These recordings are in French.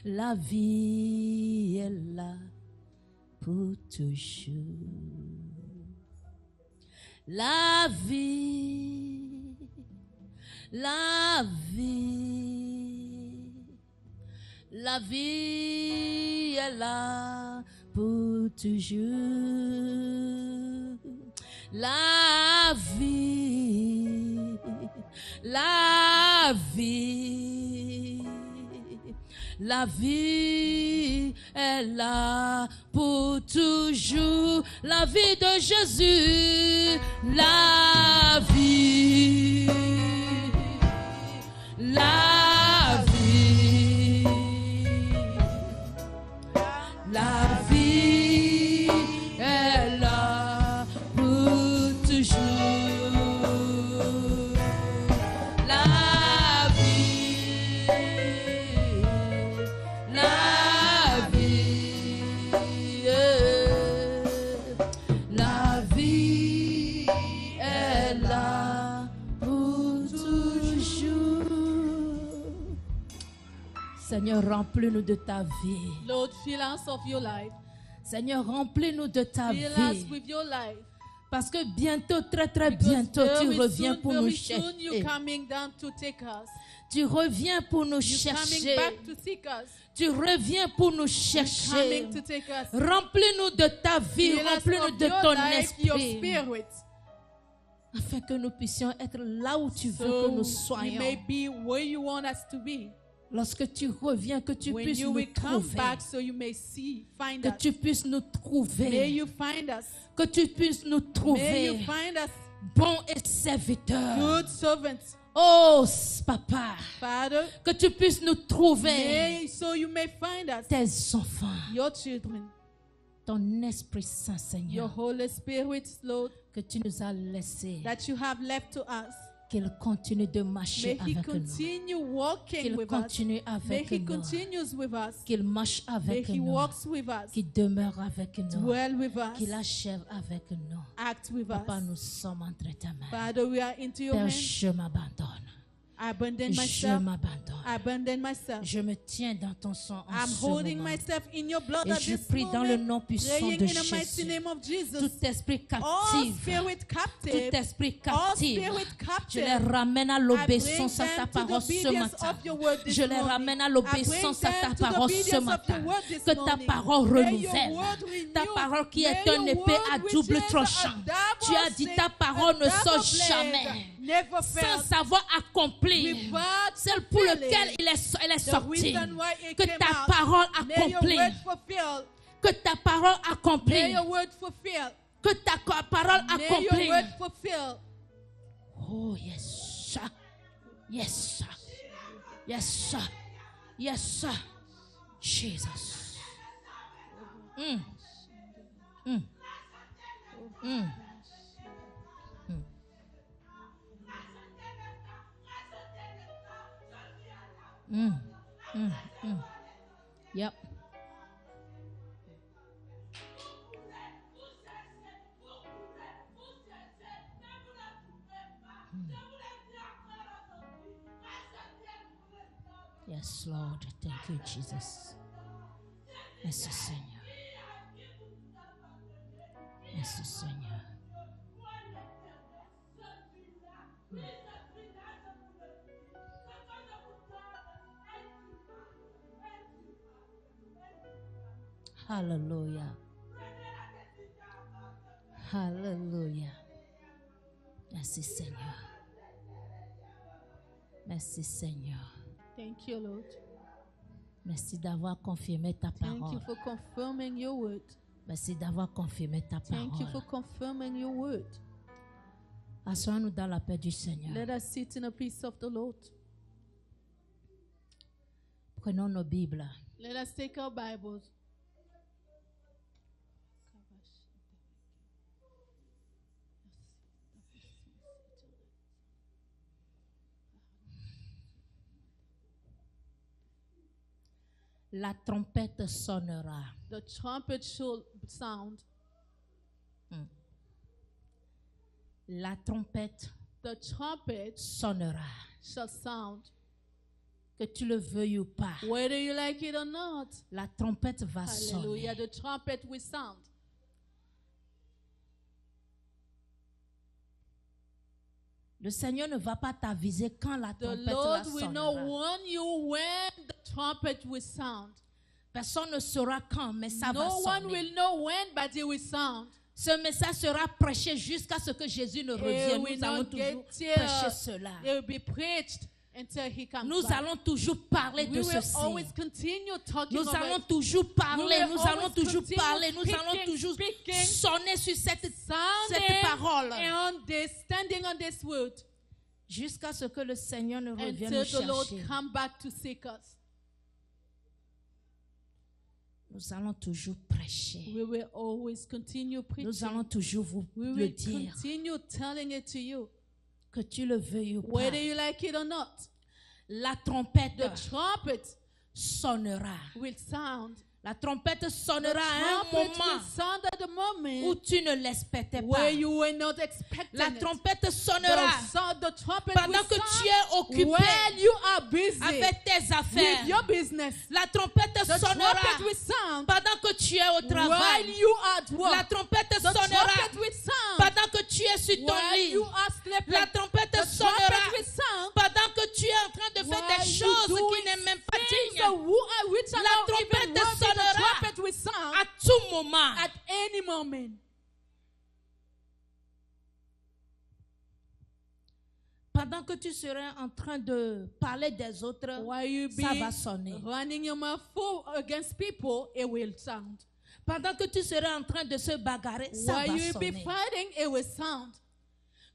La vie est là pour toujours. La vie, la vie, la vie est là pour toujours. La vie, la vie, la vie est là pour toujours. La vie de Jésus, la vie, la vie, la vie est là pour toujours. La vie, la vie, la vie est là pour toujours. Seigneur, remplis-nous de ta vie. Lord, fill us of your life. Seigneur, remplis-nous de ta Fill us vie. with your life. Parce que bientôt, très très Because bientôt, tu very reviens soon, pour nous very soon you're chercher. coming down to take us. Tu reviens pour nous You're coming chercher. back to seek us. Tu reviens pour nous You're chercher. coming to take us. Remplis-nous de ta vie, Fill us remplis-nous of de your ton life, your esprit. spirit. Afin que nous puissions être là où tu veux que So nous we soyons. may be where you want us to be. Lorsque tu reviens, que tu When puisses you nous will come trouver. back so you may find Que us. tu puisses nous May trouver. you find us. Que tu puisses nous May you trouver. find us Bon et serviteur. good servants. Oh, Papa. Father, Que tu puisses nous trouver. so you may find us, Tes enfants. your children, Ton Esprit Saint, your Seigneur. Holy Spirit, Lord, Que tu nous as laissé. that you have left to us. Qu'il continue de May marcher He avec nous. continue walking Qu'il with us. continue May avec He nous. continues with us. Qu'il marche May avec He nous. walks with us. Qu'il demeure avec nous. Dwell with us. Qu'il achève avec nous. Act with Papa, us. nous sommes entre ta main. Father, we are into your Père, hands. je m'abandonne. I abandon Je myself. m'abandonne. I abandon myself. Je me tiens dans ton sang en I'm ce holding moment. myself in your blood Et at je this prie dans le nom moment, puissant praying de in the mighty Jésus. name of Jesus. Tout esprit All captif, spirit tout captive, esprit all captif, spirit je captive, les ramène à I bring l'obéissance à ta them to the parole ce obedience matin. of your word this Je les morning. ramène à I l'obéissance bring à ta them to the parole ce obedience of matin. your word this Que ta morning. parole May your renouvelle. word renew. Ta parole qui est May un your épée à word double which is tranchant. a double Tu as dit sword, ta parole a ne sort double blade, jamais never sans fails. savoir accomplir Without celle pour failing. lequel elle est The sortie. reason why it Que came ta out. parole May your accomplit. word fulfill. Que ta parole May accomplit. your word fulfill. Que ta parole May your accomplit. word fulfill. Oh, yes, sir. Yes, sir. Yes, sir. Yes, sir. Jesus. Mm. Mm. Mm. Mm. Mm. Mm. Mm. Yep. Yes, Lord. Thank you, Jesus. Merci, Seigneur. Merci, Seigneur. Hallelujah. Hallelujah. Merci, Seigneur. Merci, Seigneur. Thank you, Lord. Merci d'avoir confirmé ta Thank you parole. for confirming your word. Merci d'avoir confirmé ta Thank you for parole. confirming your word. Assois-nous dans la paix du Seigneur. Let us sit in the peace of the Lord. Prenons nos Bibles. Let us take our Bibles. La trompette sonnera. The trumpet shall sound. La trompette The trumpet sonnera. shall sound. Que tu le veuilles ou pas, Whether you like it or not. la trompette va Hallelujah. sonner. The trumpet will sound. Le Seigneur ne va pas t'aviser quand la The trompette la Lord will not sonnera. warn you when the trumpet will sound. Personne ne saura quand, mais ça va No one sonner. will know when, but it will sound. Ce message sera prêché jusqu'à ce que Jésus ne revienne. will Nous allons not toujours get prêcher cela. It will be preached until he comes Nous back. allons toujours parler We de will ceci. always continue talking Nous about allons it. toujours parler, We will nous allons always toujours continue parler, nous allons speaking, toujours speaking, sonner sur cette sounding parole. and on this, standing on this word jusqu'à ce que le Seigneur ne revienne until nous the Lord chercher. come back to seek us. Nous allons toujours prêcher. We will always continue Nous preaching. allons toujours vous We le will dire. continue telling it to you, Que tu le veuilles ou pas. whether you like it or not. La trompette The trumpet sonnera. will sound. La trompette sonnera à un Trumpet will moment sound at the moment où tu ne l'expectais pas. where you were not expecting La it. trompette sonnera The trumpet pendant will que sound tu es occupé when you are busy avec tes with affaires. your business. La trompette The sonnera trumpet will sound pendant que tu es au while travail. you are at work. La trompette The sonnera trumpet will sound pendant que tu es sur ton while lit. you are sleeping. La trompette The sonnera trumpet will sound pendant que tu es en train de faire while des you choses qui doing n'est même pas things dignes. which are La not even trompette worthy. The sonnera trumpet will sound À tout moment. at any moment. Pendant que tu serais en train de parler des autres, While you be ça va sonner. running your mouth full against people, it will sound. Pendant que tu serais en train de se bagarrer, ça While va you be sonner. fighting, it will sound.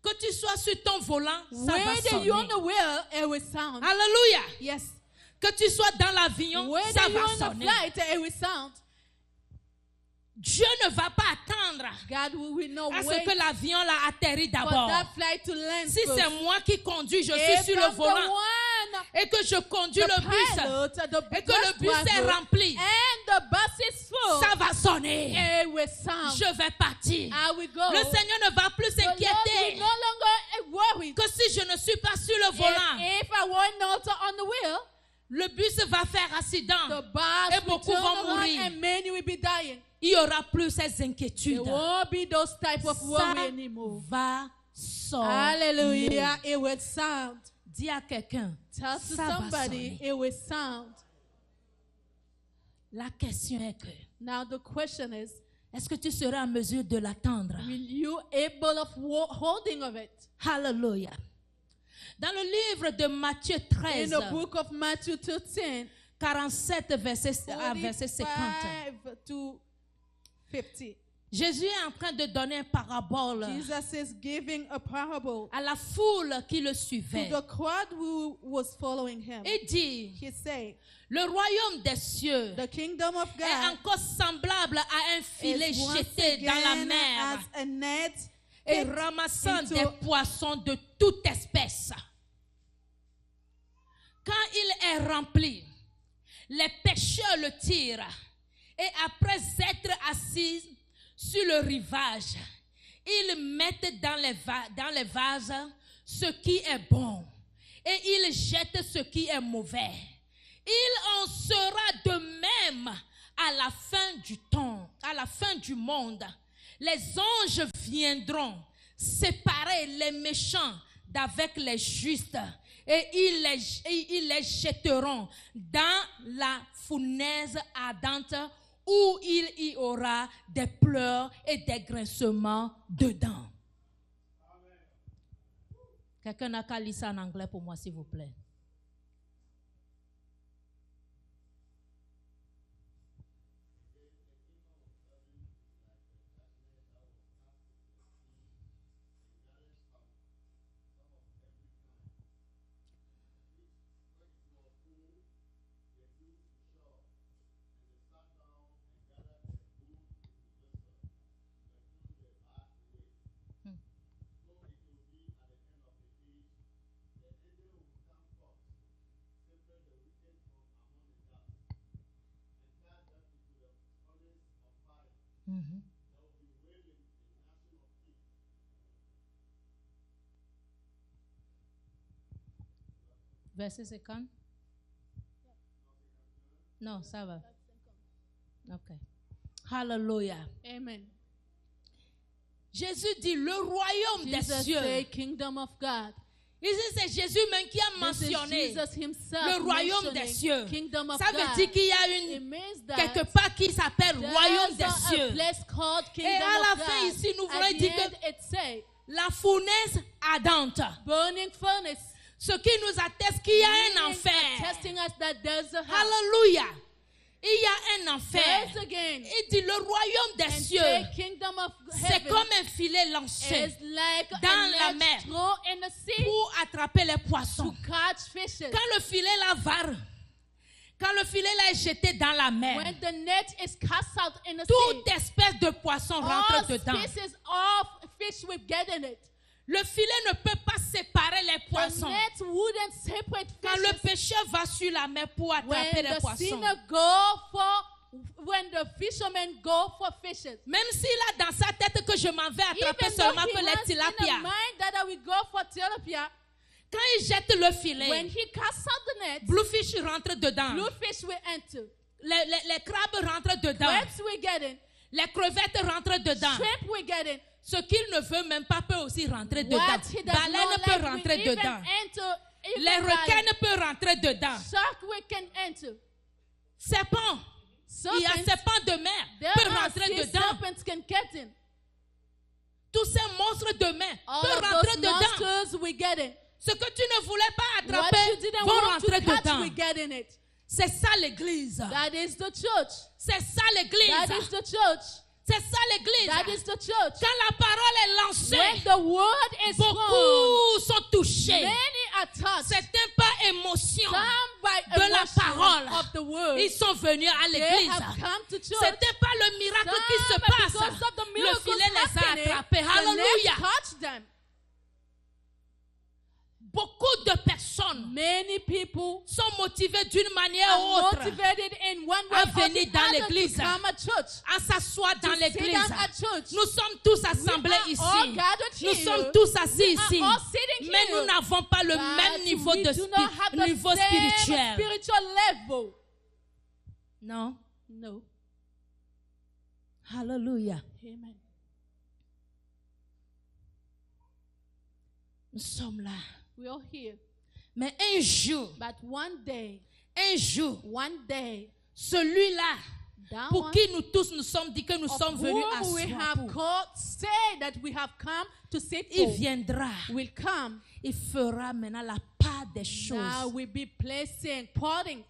Que tu sois sur ton volant, ça va Whether you're on sonner. the wheel, it will sound. Alléluia. Yes. Que tu sois dans l'avion, Whether ça you're va on the sonner. flight, it will sound. Dieu ne va pas attendre God will not à ce wait que l'avion l'a atterri for d'abord. that flight to land Si first. c'est moi qui conduis, je If suis sur I'm le volant the one, et que je conduis the le bus pilot, the et que le bus est driver, rempli, and the bus is full, ça va sonner. it will sound. Je vais partir. I will go. Le Seigneur ne va plus The Lord s'inquiéter will no longer worry. que si je ne suis pas sur le volant, If I were not on the wheel, le bus va faire the accident. bus Et will beaucoup turn vont around mourir. and many will be dying. Il n'y aura plus ces There inquiétudes. won't be those type of Ça worry anymore. va sonner. Hallelujah. It will sound. Dis à quelqu'un, Tell to ça va somebody, sonner. it will sound. La question est que, Now the question is, est-ce que tu seras en mesure de l'attendre? will you able of holding of it? Hallelujah. Dans le livre de Matthieu In 13, the book of Matthew 13, 47 verset 50, 45 to 50. Jésus est en train de donner une parabole Jesus is giving a parable à la foule qui le to suivait. the crowd who was following him. Il dit, He said, le royaume des cieux the kingdom of est God encore semblable à un filet is once jeté dans la again mer as a net et put ramassant into- des poissons de toute espèce. Quand il est rempli, les pêcheurs le tirent et après être assis sur le rivage, ils mettent dans les vases ce qui est bon et ils jettent ce qui est mauvais. Il en sera de même à la fin du temps, à la fin du monde. Les anges viendront séparer les méchants d'avec les justes et ils les jetteront dans la fournaise ardente où il y aura des pleurs et des grincements dedans. Quelqu'un n'a qu'à lire ça en anglais pour moi, s'il vous plaît. Mhm. Verset 50. Non, ça va. Ok. Hallelujah. Amen. Jésus dit le royaume des Jesus cieux. said, kingdom of God. Ici, c'est Jésus même qui a This is mentionné Jesus himself le royaume des mentioning cieux. kingdom of Ça veut God. dire qu'il y a It means that quelque part qui s'appelle royaume des there's a cieux. place called Et kingdom à la of fin God. ici, nous At voulons the dire end, que it say, la fournaise ardente, burning furnace, ce qui nous atteste qu'il y a un meaning enfer. attesting us that there's a hell. Alléluia. Il y a un enfer. There's again. Il dit le royaume des And cieux, say kingdom of c'est heaven comme un filet lancé is like dans a la mer net thrown in the sea pour attraper les to poissons. catch fishes. Quand le filet là va, quand le filet là est jeté dans la mer, When the net is cast out in the toute sea, espèce de poisson rentre all dedans. species of fish will get in it. Le filet ne peut pas séparer les The poissons. net wouldn't separate Quand le fishes. pécheur va sur la mer pour When attraper les the poissons, sinner when the fishermen go for fishes, même s'il a dans sa tête que je m'en vais attraper even though seulement he que les has in the tilapia, mind that I will go for tilapia, quand il jette le when filet, he casts out the net, bluefish rentre dedans, bluefish will enter, les crabes rentrent dedans, crabs will get in, les crevettes rentrent dedans. shrimp will get in. Ce qu'il ne veut même pas peut aussi rentrer dedans. What he does Baleine not peut like rentrer will even dedans. enter. Even Les requins lion. peuvent rentrer dedans. Shark will can enter. Serpent, il y a Serpents, serpent de mer there peut are rentrer sea dedans. serpents can get in. Tous ces monstres de mer All peuvent of rentrer those dedans. monsters will get in. Ce que tu ne voulais pas What attraper you didn't vont want to rentrer catch dedans. will get in it. C'est ça l'église. That is the church. C'est ça That is l'église. the church. C'est ça l'église. That is the church. Quand la parole est When lancée, the word is strong, beaucoup sont touchés. many are touched. Certains par émotion Some by de la emotion parole, of the word. ils sont venus à They l'église. have come to church. C'était pas le miracle qui se Some, passe. because of the Le miracles filet les a happening, attrapés. the net Alléluia. touched them. Beaucoup de personnes Many people sont motivées d'une manière are ou autre motivated in one way à or venir the dans other l'église, to come at church. à s'asseoir dans To sit l'église. down at church. Nous sommes tous assemblés We are all ici. gathered Nous here. sommes tous assis We ici. are all sitting Mais here. nous n'avons pas le But même niveau we de do not have the niveau same spirituel. spiritual level. Non. No. Alléluia. Amen. Nous sommes là. We are here. Mais un jour, But one day, celui-là, that pour one qui nous tous nous sommes dit que nous of sommes venus whom we asseoir have pour, called, say that we have come to sit il for, viendra. will come. Il fera maintenant la part des Now choses. we'll be placing, potting.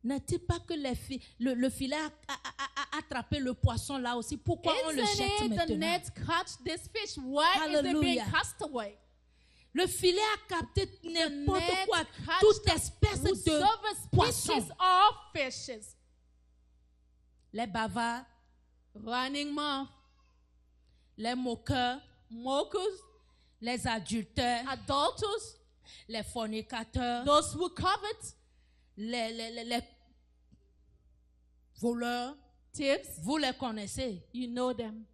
N'est-il pas que le filet a attrapé le poisson là aussi? Pourquoi on le Isn't jette it the maintenant? net catch this fish? Why is it being Hallelujah. cast away? Le filet a capté n'importe net quoi, catch toute espèce de whosoever poisson. species of fishes. Les bavards, Running mouth, les moqueurs, mockers, les adultères, adulterers, les fornicateurs, those who covet, les voleurs. thieves, Vous les connaissez you know them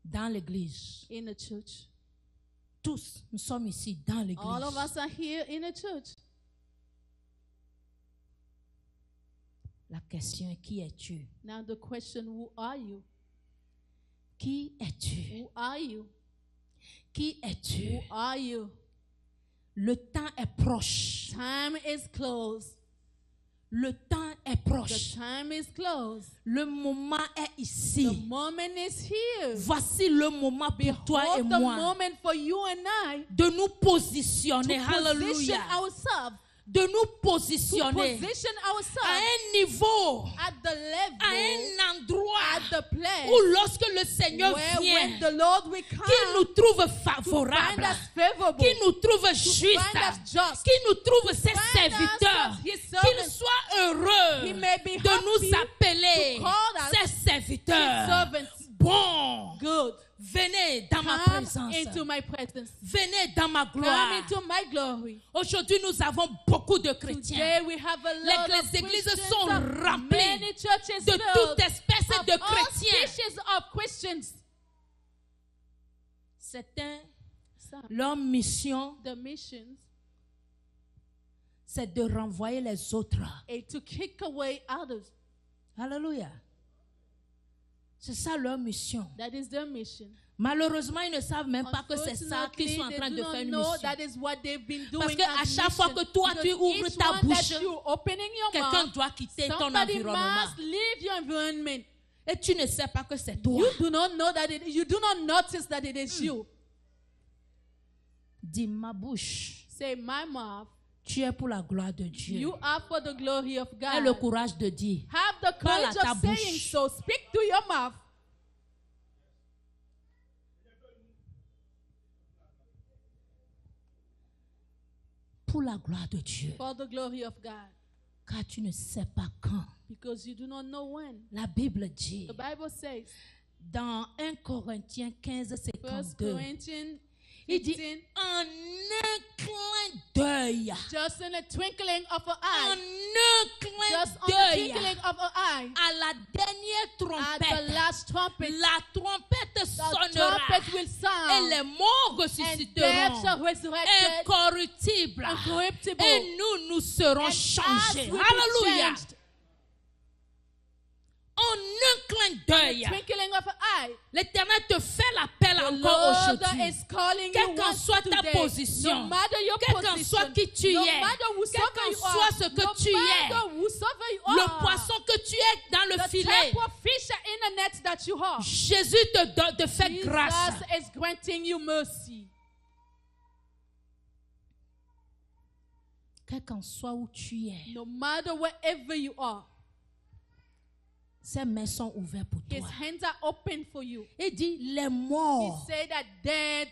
dans l'église. in the church. Tous, nous sommes ici dans l'église. All of us are here in the church. La question est qui es-tu? Now the question, who are you? Qui es-tu? Who are you? Qui es-tu? Who are you? Le temps est proche. Time is close. Le temps est The proche. time is close. Le moment est The ici. moment is here. Voici le moment pour toi et Behold the moi moment for you and I de nous positionner. to position Alléluia. ourselves. De nous To positionner position à ourselves un niveau, at the à level, un endroit at the place où lorsque le Seigneur where vient, when the Lord will come qu'il nous trouve to find favorable, us favorable, qu'il nous trouve to juste, find us just, qu'il nous trouve ses find us serviteurs, as his qu'il servants. soit heureux He may be de nous happy appeler to call us ses serviteurs. servants. Bon, Good. venez dans ma Come présence. into my presence. Venez dans ma Come gloire. into my glory. Aujourd'hui, nous avons beaucoup de chrétiens. Today we have a lot of Les églises Christians, sont remplies many churches de filled toute espèce of de all chrétiens. species of Christians. Certains, Some, leur mission, the missions, c'est de renvoyer les autres. and to kick away others. Alléluia. C'est ça leur mission. That is their mission. Malheureusement, ils ne savent même pas que c'est ça qu'ils sont en Unfortunately, train they de do faire not une know mission. that is what they've been doing. Parce qu'à as chaque fois mission. que toi, tu Because ouvres each ta one bouche, that you opening your quelqu'un mouth, doit quitter ton somebody environnement. must leave your environment. Et tu ne sais pas que c'est toi. You do not know that you do not notice that it is you. Dis ma bouche, Say, my mouth, tu es pour la gloire de Dieu. you are for the glory of Aie le God. courage de dire. Have the Parle courage à ta of saying bouche. so. Speak to your mouth. Pour la gloire de Dieu. For the glory of God. Car tu ne sais pas quand. Because you do not know when. La Bible dit The Bible says, dans 1 Corinthiens 15, 1 52, Corinthians il dit 15, en un clin d'œil. just in a twinkling of an En eye, un clin just on the d'œil. twinkling of an eye, À la dernière at the trompette, last trumpet, la trompette the sonnera trumpet will et sound, les morts and death ressusciteront shall resurrect, incorruptibles incorruptible, et nous serons and changés. us will be Alléluia. changed. En un clin d'œil, Twinkling of an eye, l'Éternel te fait l'appel the encore Lord aujourd'hui. is calling Quelle you qu'en once soit ta today. position, No matter your quel qu'en position, soit qui tu no es, matter quel whosoever qu'en you soit are, ce que no tu es, matter whosoever you le are, poisson que tu es dans le the filet, type of fish in the net that you are, Jésus te fait grâce. Jesus is granting you mercy. Quel qu'en soit où tu es, No matter wherever you are, ses mains sont ouvertes pour His toi. hands are open for you. Il dit, les He morts, said that dead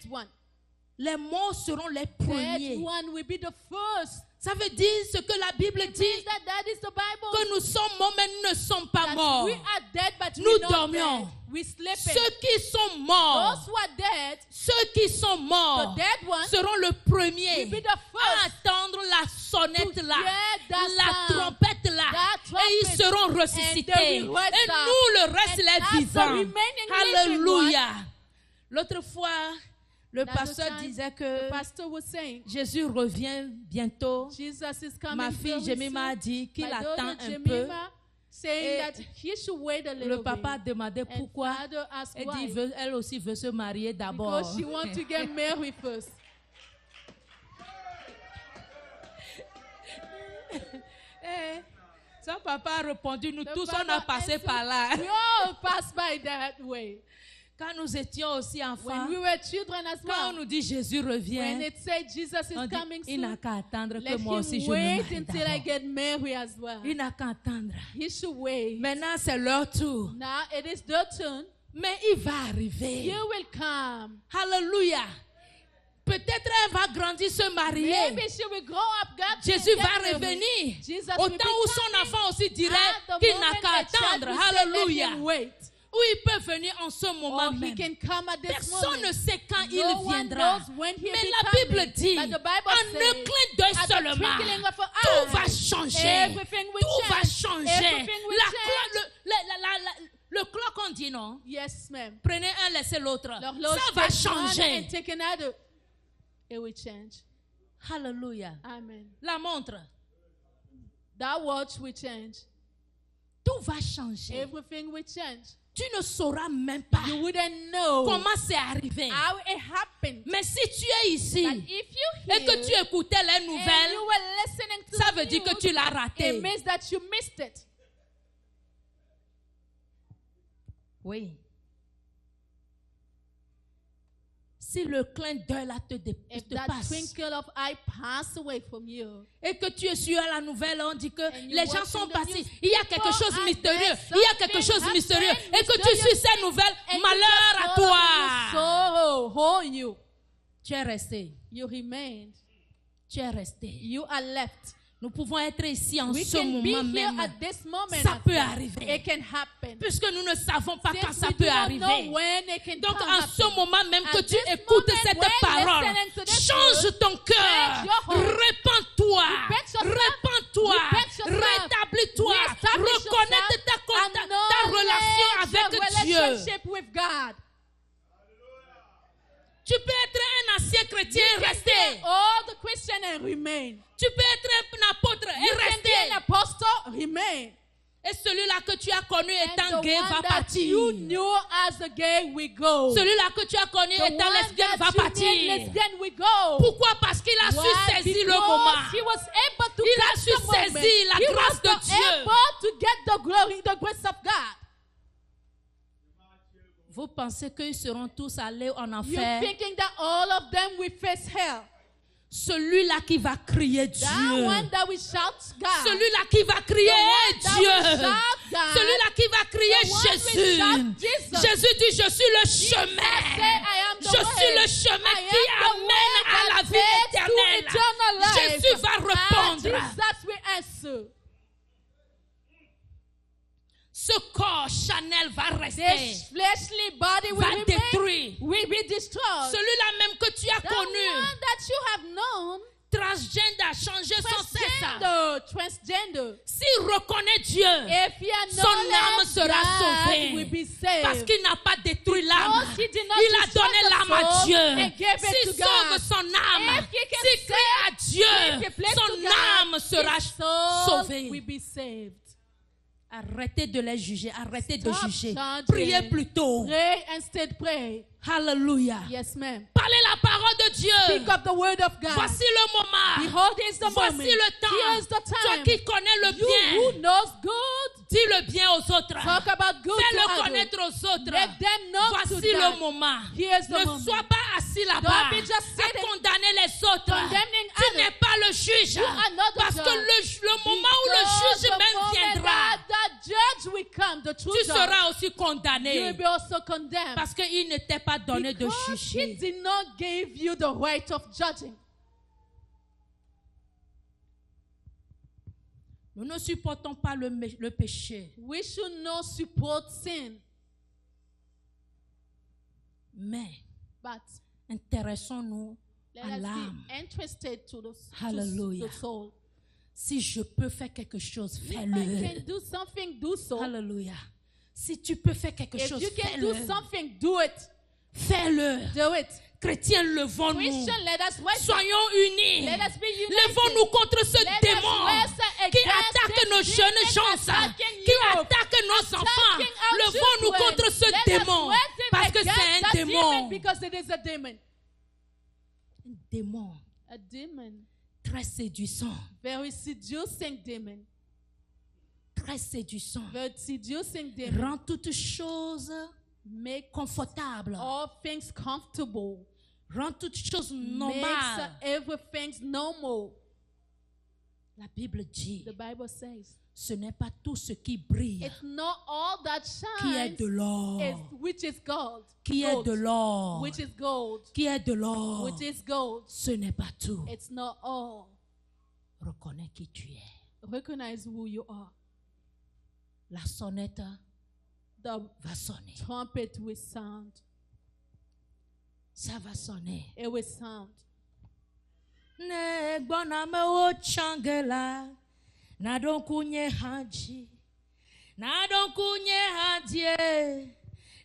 les morts seront les premiers. one will be the first. Ça veut dire ce que la Bible It dit, means that is the Bible. que nous sommes morts, mais nous ne sommes pas That morts. we are dead, but Nous we're not dormions. dead. We sleeping. Ceux qui sont morts, Those who are dead, ceux qui sont the morts dead ones, seront le premier will be the à first attendre la sonnette to là, hear that la sound, trompette là, that et ils trumpet, seront and they ressuscités. will rise Et up. nous, le reste, And les as the vivants. remaining living Alléluia. L'autre fois, le Another pasteur time, disait the que pastor was saying, Jésus revient bientôt. Jesus is coming Ma fille very Jemima a soon. dit qu'il My attend daughter un peu. Jemima saying Et that he should wait a Le little papa a bit. demandé And pourquoi. father asked Elle why. dit elle aussi veut se marier d'abord. Because she wants to get married first. Eh, son papa a répondu, nous The tous on a father passé answered, par là. We all passed by that way. Quand nous étions aussi enfants, When we were children as quand on well, nous dit Jésus when revient, it said Jesus is on dit, coming il n'a soon, qu'à attendre que let moi aussi him je me wait marie until I d'abord. get married as well. Il n'a qu'à attendre. He should wait. Maintenant c'est leur tour. Now it is their turn. Mais il va arriver. You will come. Alléluia. Peut-être elle va grandir, se marier. Maybe she will grow up. God Jésus can va get married. revenir. Jesus Au will temps be où son coming. enfant aussi dirait At the qu'il n'a moment qu'à the child attendre. will say, let Alléluia. him wait. Ou il peut venir en ce moment Or he même. can come at this Personne ne moment. sait quand No il one viendra. knows when he Mais will la be Bible coming. dit, But the Bible en un says, clin d'œil at the seulement, twinkling of an tout va eye, changer. everything will Tout va change. changer. Everything will La change. cloche, le clock on dit non. Yes, ma'am. Prenez un, laissez l'autre. L'horloge Ça va takes one changer. and take another. It will change. Alléluia. Amen. La montre. That watch will change. Tout va changer. Everything will change. Tu ne sauras même pas You wouldn't know comment c'est arrivé. how it happened. Mais si tu es ici But if you et que hear tu écoutais les and nouvelles, you were listening to ça the veut dire que news, tu l'as raté. it means that you missed it. Oui. Si le clin d'œil là te If that passe twinkle of eye pass away from you, et que tu es sur la nouvelle, on dit que And you les gens watching sont the partis. news, Il y a quelque people chose de are mystérieux. there, Il y a quelque something chose de mystérieux. happened, Et que tu suis ces nouvelles, and malheur à toi. So, you Tu es resté. remained. Tu es resté. You are left. Nous pouvons être ici en We ce can be moment here même. at this moment. Ça as peut well. arriver. It can happen. Puisque nous ne savons pas quand Since ça we peut do not arriver. know when it can Donc come en ce happen. moment même que At tu this écoutes moment, cette when parole, listening to this change word, ton cœur, change your heart. répands-toi, Repent yourself. répands-toi, Repent yourself. rétablis-toi, Reestablish reconnais yourself ta and relation acknowledge avec your Dieu. relationship with God. Tu peux être un ancien chrétien et can rester. be all the Christian and remain. Tu peux être un apôtre et You can be rester. an apostle, remain. Et celui-là que tu as connu And étant the gay one va that partir. you knew as a gay will go. Celui-là que tu as connu The étant one lesbienne va that you partir. made lesbian will go. Pourquoi? Parce qu'il a su Why? saisir le Because moment. he was able to Il a catch su the moment. saisir la He grâce was de Dieu. able to get the glory, the grace of God. Vous pensez qu'ils seront tous allés en You enfer? thinking that all of them will face hell? Celui-là qui va crier That Dieu. one that will shout God. Celui-là qui va crier that Dieu. will shout God. Celui-là qui va crier The one will Jésus. shout Jesus. Jésus dit, je suis le Jesus chemin. said, I am the Je way. suis le chemin I qui am the amène way à la that vie leads to éternelle. eternal life. Jésus va And répondre. Jesus will answer. Ce corps Chanel va rester. This fleshly body will Va remain, détruire. will be destroyed. Celui-là même que tu as The connu. one that you have known, Transgender, changer sans cesse. transgender. S'il reconnaît Dieu, If you are son âme knowledge, sera God sauvée. will be saved. Parce qu'il n'a pas détruit l'âme. Because he did not Il a destroy donné the l'âme à soul Dieu. and gave it S'il to sauve God. son âme, If he can s'il crie à if Dieu, he plays to son God, âme sera his soul sauvée. will be saved. Arrêtez de les juger, arrêtez de Stop juger. judging. Priez plutôt. Pray and stay pray. Alléluia. Yes, ma'am. Parlez la parole de Dieu. Pick up the word of God. Voici le moment. Behold, is the Voici moment. le temps. Here is the Toi time. qui connais le You who bien, knows good, dis le bien aux autres. talk about good to Fais-le others. connaître aux autres. Let them know to Voici le that. moment. Here's the Ne moment. sois pas assis là-bas Don't be just à sitting, condamner les autres. condemning Tu others. n'es pas le juge. You are not the Parce que judge. le moment où le Because juge the même moment viendra, that judge will come, the true tu judge, seras aussi you will condamné. be also condemned. Parce qu'il ne t'est pas donné de Because he juger. did not give you the right of judging. Nous ne supportons pas le péché. We should not support sin, Mais but intéressons-nous let à us l'âme. be interested to Hallelujah. the soul. Si je peux faire quelque chose, If I fais-le. can do something, do so. Alléluia. Si tu peux faire quelque If chose, you can fais-le. do something, do it. Fais-le. Do it. Chrétiens, levons-nous. Christian, let us wait. Soyons unis. Let us be united. Levons-nous contre ce Let us démon wrestle qui against attaque this nos demon jeunes gens, attacking qui you, attaque nos enfants. attacking our Levons-nous children. contre ce Let us démon wrestle parce que against c'est un that démon. demon because it is a demon. Un démon A demon. très séduisant. Very seducing demon. Très séduisant. Very seducing demon. Rend toutes choses Make confortables. all things comfortable. Rend toutes choses Makes normales. everything normal. La Bible dit, The Bible says, ce n'est pas tout ce qui brille it's not all that qui est shines de l'or. which is gold. Qui est Gold. de l'or. Which is gold. Qui est de l'or. Which is gold. Ce n'est pas tout. It's not all. Reconnais qui tu es. Recognize who you are. La sonnette The va sonner. trumpet will sound. Ça va sonner. It will sound. Ne gboname o changela. Na don kunye haji. Na don kunye hadie.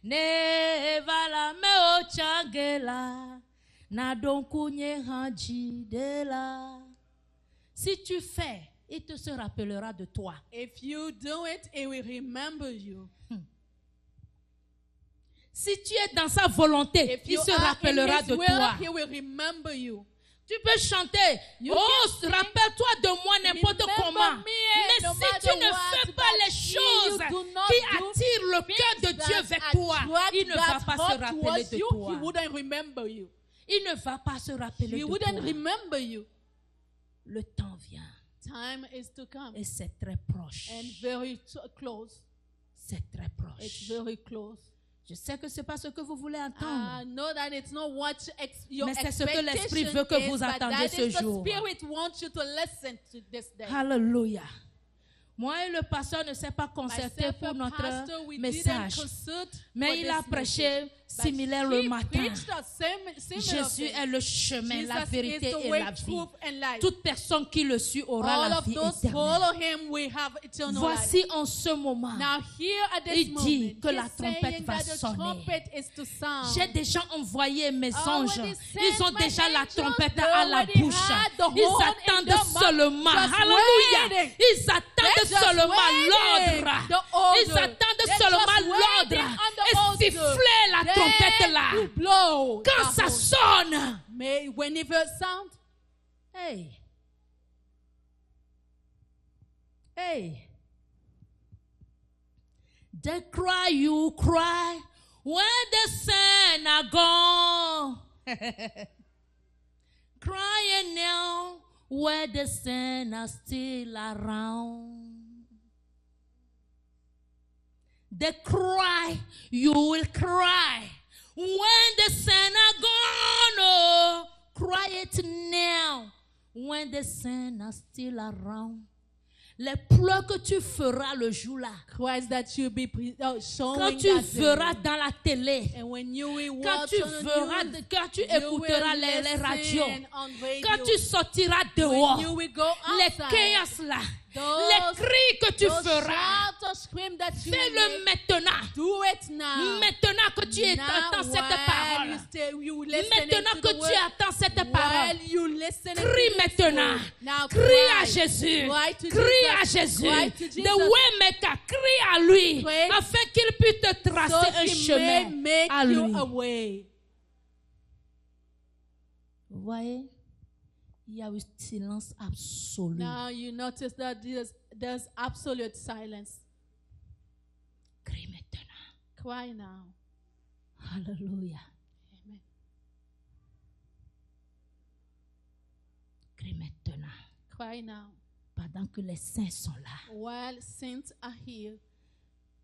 Ne vala me o changela. Na don kunye haji de la. Si tu fais, il te se rappellera de toi. If you do it, it will remember you. Si tu es dans sa volonté, If il you se are in rappellera his de will, toi. he will remember you. Tu peux chanter. You Oh, can sing. rappelle-toi de moi n'importe Remember comment. me, Mais no si matter tu ne what, fais pas but les choses you do not qui do attirent le cœur de things Dieu that vers toi, attract il ne va God's pas se heart rappeler towards de you, toi. he wouldn't remember you. Il ne va pas se rappeler He de wouldn't toi. remember you. Le temps vient Time is to come. et c'est très proche. And very close. C'est très It's proche. very close. Je sais que ce n'est pas ce que vous voulez entendre. I know that it's not what your Mais c'est ce que l'Esprit expectation veut que is, vous but entendiez that ce is the jour. Spirit wants you to listen to this day. Alléluia. Moi et le pasteur ne s'est pas concerté Myself pour and notre pastor, we didn't message. consult for Mais il a this prêché message. similaire le she matin. preached a similar Jésus thing. est le chemin, la Jesus is vérité the et way, la vie. truth, and life. Toute personne qui le suit aura All la of vie those éternelle. follow him will have eternal life. Voici en ce moment, Now here at this il dit moment, que la he's trompette saying va that the sonner. trumpet is to sound. j'ai déjà envoyé mes anges. already Ils sent ont my déjà la angels. trompette They à la already bouche. had the Ils horn in attendent their mouth, seulement. just Alléluia. waiting. Ils attendent They're just seulement waiting. l'ordre. The order. Ils attendent They're seulement just l'ordre. waiting on the Et order. siffler la Then trompette là. you blow Quand the ça horn. sonne. May whenever it sounds, Hey. Hey. They cry, you cry when the sun are gone. Crying now where the sun are still around. They cry, you will cry when the sun are gone. Oh, cry it now when the sun are still around. Les pleurs que tu feras le jour-là, cries that you'll be showing quand tu that verras day. dans la télé, And when you will quand watch tu on the verras, news, quand tu you écouteras will les radios, listen on radio. quand tu sortiras When dehors, you will go les outside, chaos là, those- les cris que tu those feras, shout or scream that you will fais-le make, maintenant. do it now. Maintenant que tu Now entends cette while parole, you listening maintenant to que the tu word, attends cette parole, while you listening to crie this maintenant. word, now Crie à cry. Jésus. Cry to Crie à Jesus. Jésus. Cry to Jesus. The Waymaker, crie à lui Pray. afin qu'il puisse te So tracer un he may chemin make à you lui. a way. Vous voyez, il y a eu silence absolu. Now you notice that there's absolute silence. Crie maintenant. Cry now. Alléluia. Amen. Crie maintenant. Cry now. Pendant que les saints sont là. While saints are here,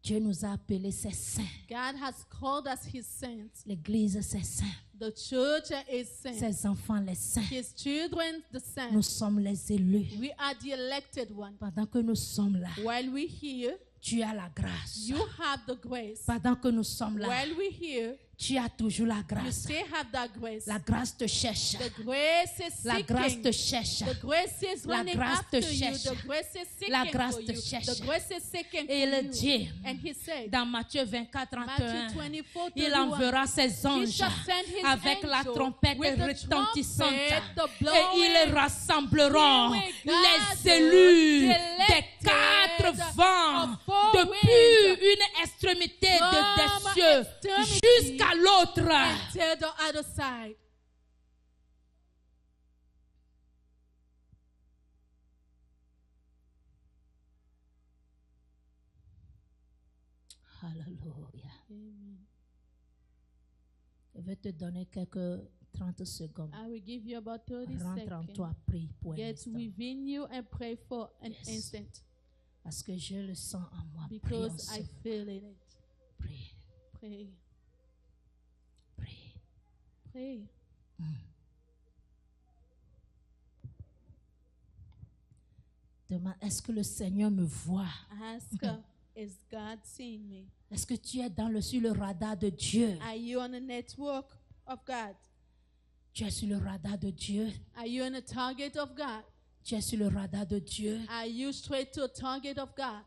Dieu nous a appelés ses saints. God has called us his saints. L'église, ses saints. The church is saints. Ses enfants, les saints. His children, the Nous saints. sommes les élus. We are the elected one. Pendant que nous sommes là, While we're here, tu as la grâce. you have the grace. Pendant que nous sommes là, While we're here, tu as toujours la you grâce. still have that grace. La grâce te cherche. The grace is La grâce seeking. te cherche. The grace is La running grâce te after you. cherche. The grace is seeking La grâce for te you. cherche. The grace is seeking Et for il you. dit And he said, dans Matthieu 24, 31, Matthew 24, il 31, enverra ses he anges shall send his avec la angel trompette with the retentissante trumpet, the et blowing, ils rassembleront he will les gather élus the des quatre elected vents of four depuis winds une extrémité from des cieux extremity jusqu'à l'autre. until the other side. Alléluia. Amen. Je vais te donner quelques 30 secondes. I will give you about 30 Rentre en seconds. toi, prie pour un Get instant. within you and pray for an Yes. instant Parce que je le sens en moi. Prie because I ensemble. feel it. Prie, Pray, prie. pray. Demande, est-ce que le Seigneur me voit? Ask, is God seeing me? Est-ce que tu es sur le radar de Dieu? Are you on a network of God? Tu es sur le radar de Dieu? Are you on a target of God? Tu es sur le radar de Dieu? Are you straight to a target of God?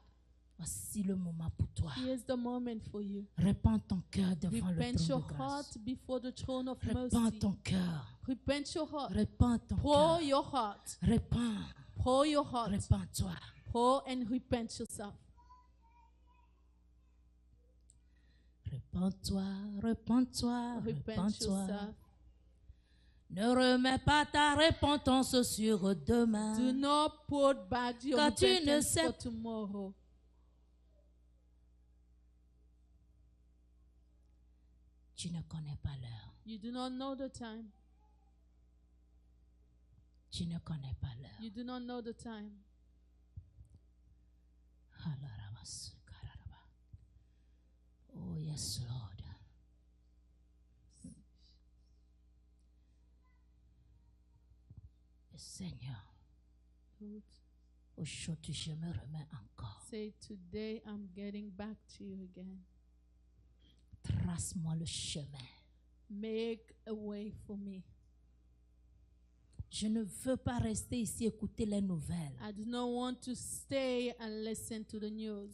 Voici le moment pour toi. Here's the moment for you. Répands ton cœur devant le Repent trône your de grâce. heart before the throne of Répands mercy. ton cœur. Repent your heart. Répands ton Pour cœur. your heart. Répands. Pour your heart. Répands-toi. Pour and repent yourself. Répands-toi. Répands-toi. Repent Répands-toi. yourself. Ne remets pas ta repentance sur demain. Do not put back your Quand tu ne repentance sais- for tomorrow. Tu ne connais pas l'heure. You do not know the time. Tu ne connais pas l'heure. You do not know the time. Oh, yes, Lord. Seigneur, Lord, aujourd'hui, je me remets encore. say today I'm getting back to you again. Trace-moi le chemin. Make a way for me. Je ne veux pas rester ici écouter les nouvelles. I do not want to stay and listen to the news.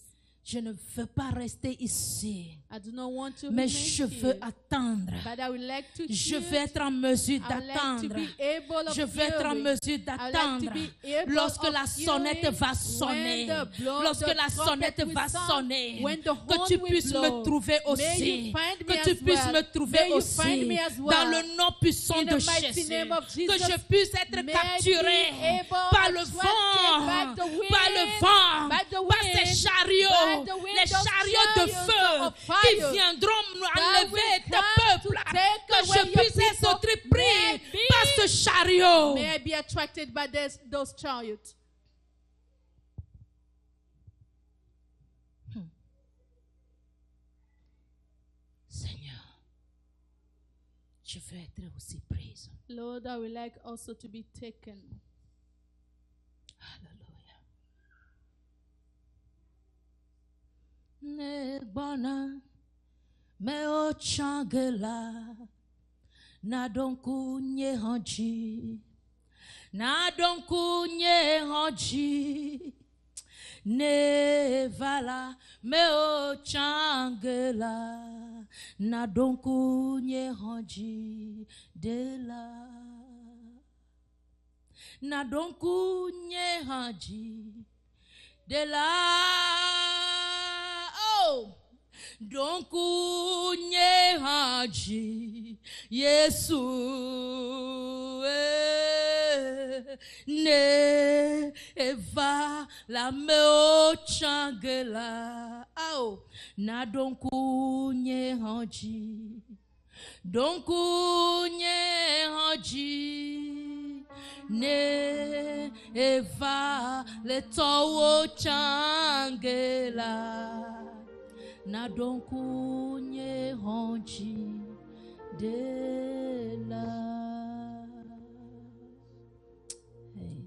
Je ne veux pas rester ici. I do not want to Mais remain je here. veux attendre. But I would like to Je hear. veux être en mesure I would like to d'attendre. be able of Je veux être en hearing. mesure I would like to d'attendre. be able Lorsque of la sonnette hearing va sonner. Lorsque la sonnette va sonner. Que tu puisses me trouver aussi. Que tu puisses me trouver aussi. Dans le nom puissant de Jésus. Que je puisse être capturé par le vent. Par le vent. Par ces chariots. Les chariots de feu qui viendront enlever tes peuples. Que je puisse être pris par ce chariot. May I be attracted by those chariots. Seigneur, je veux être aussi prise. Lord, I would like also to be taken. Alléluia. Ne bona me o changela na donku nye hanji ne vala me o changela na donku nye hanji de la na donku nye hanji de la oh donku nye hanji Yesu ne eva la me o changela oh na donku nye hanji donku nye hanji ne eva le towo changela na donku nye hanji de la. Hey.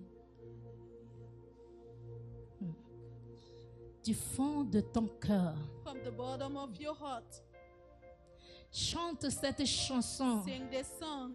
Du fond de ton cœur, From the bottom of your heart, chante cette chanson sing this song.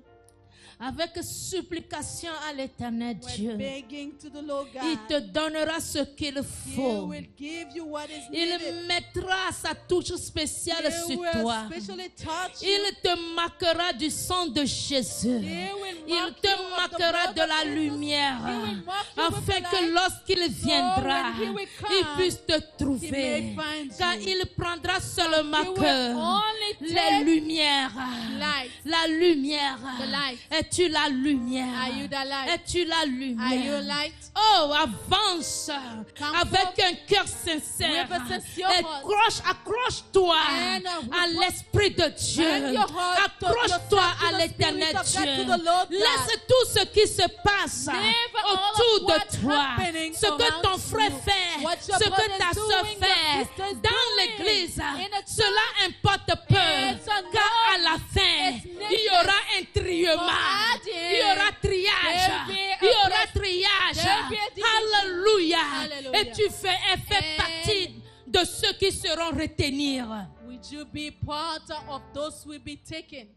avec supplication à l'Éternel Dieu. When begging to the Lord God, Il te donnera ce qu'il He faut. will give you what is Il needed. mettra sa touche spéciale He sur will toi. specially touch you. Il te marquera du sang de Jésus. He will Il mark te you with the marquera blood de of la Jesus. lumière, He will mark you with afin the que light. lorsqu'il viendra, when he will come, il puisse te He trouver. may find Car you. il prendra seulement He will que only les take lumières. light. La lumière. The light. Es-tu la lumière? Are you the light? Es-tu la Are you lumière? light? Oh, avance Come avec forth un cœur sincère. with a sincere heart. Accroche-toi And, à l'Esprit de Dieu. bend your heart to Accroche-toi yourself to à the l'Éternel Spirit of God, Dieu. to the Lord God. Laisse tout ce qui se passe Leave all autour of what's de toi. happening Ce que ton around frère you. fait, What your ce que brother ta is soeur doing, fait your sister is dans doing l'église, in the cela importe peu. It's a Car à no. la fin, It's il y aura un triement. For at the Il y aura end, triage. there'll be a Il y aura blessing. triage. There'll be a division. Alléluia. Hallelujah. Et tu fais partie de ceux qui seront retenir. Would you be part of those who will be taken?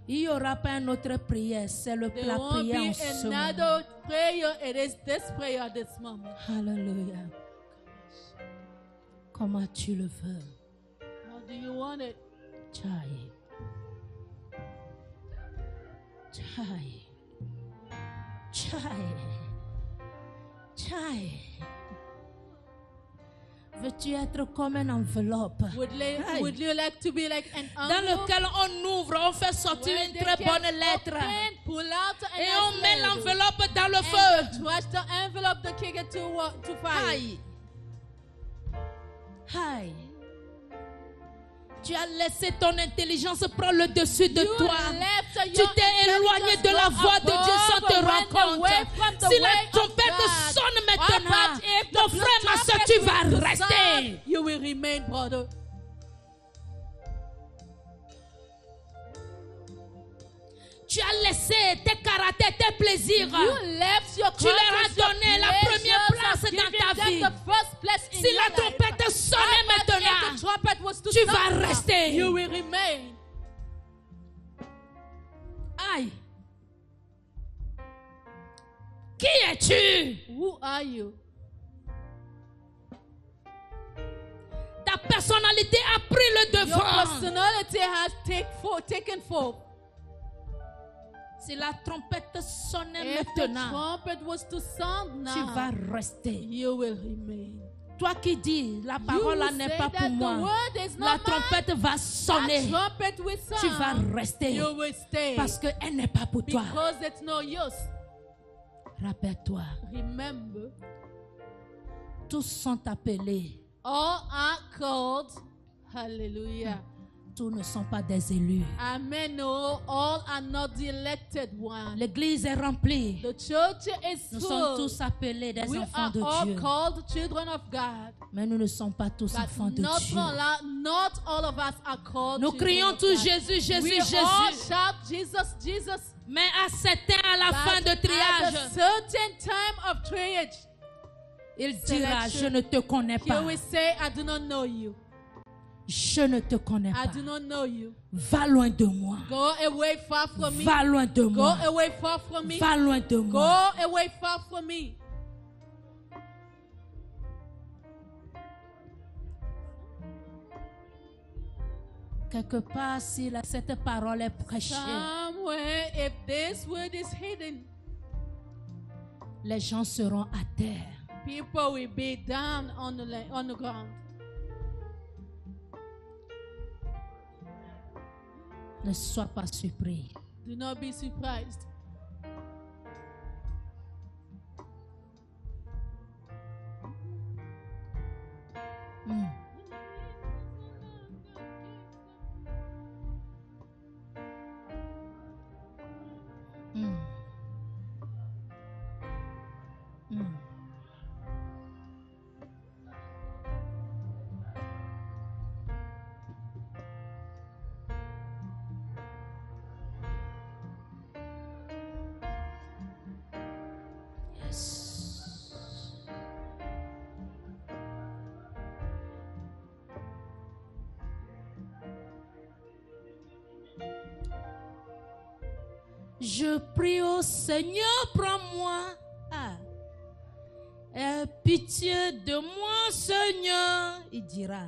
Il n'y aura pas une autre prière, c'est la There won't prière be en ce moment. another prayer. It is this prayer at this moment. Alléluia. Comment tu le veux? How do you want it? Chai. Chai. Chai. Chai. Veux-tu être comme une enveloppe Aïe. Would you like to be like an dans envelope? lequel on ouvre, on fait sortir Where une they très can bonne lettre open, pull out a et nice on met letter. l'enveloppe dans le And feu. watch the envelope, the kick it to fire. Aïe. Aïe. Tu as laissé ton intelligence prendre le dessus de You toi. left Tu your t'es éloigné de la intelligence voix de Dieu sans above te and went rendre away compte. from the Si la way of trompette God. sonne What maintenant, about if mon the frère, ma soeur, trumpet tu vas will rester. sound? You will remain, brother. Tu as laissé tes caractères, tes plaisirs. You left your Tu leur as conscience, your donné la pleasures, première place have dans ta given in Si your la life, trompette sonnait how about if the maintenant, trumpet was to tu sound vas now? rester. You will remain. Aïe. Qui es-tu? Who are you? Ta personnalité a pris le Your devant. personality has taken forth. Si la trompette sonnait If the maintenant, trumpet was to sound tu vas now, rester. you will remain. Toi qui dis, la You parole là will n'est say pas pour that the moi. word is La not mine. trompette va That sonner. trumpet will Tu vas sound. rester. You will stay. Parce qu'elle n'est pas pour toi. Because it's no use. Rappelle-toi, Remember, tous sont appelés. all are called. Hallelujah. Tous ne sont pas des élus. Amen. No, all are not the elected ones. L'église est remplie. The church is Nous sommes full. tous appelés des We enfants are de all Dieu. called children of God. Mais nous ne sommes pas tous But enfants de not Dieu. not all of us are called Nous children crions of tous God. Jésus, Jésus, We all Jésus. shout Jesus, Jesus. Mais à certains, à la fin But de at a triage, certain time of triage, il dira, je ne te connais you pas. will say, I do not know you. Je ne te connais I pas. do not know you. Va loin de moi. Go away far from me. Va loin de Go moi. away far from me. Va loin de Go moi. away far from me. Quelque part, si cette parole est prêchée, Somewhere, if this word is hidden, les gens seront à terre. people will be down on the ground. Ne sois pas surpris. Do not be surprised. Mm. Mm. Mm. Yes. Je prie au Seigneur, prends-moi. Ah. Aie pitié de moi, Seigneur, il dira.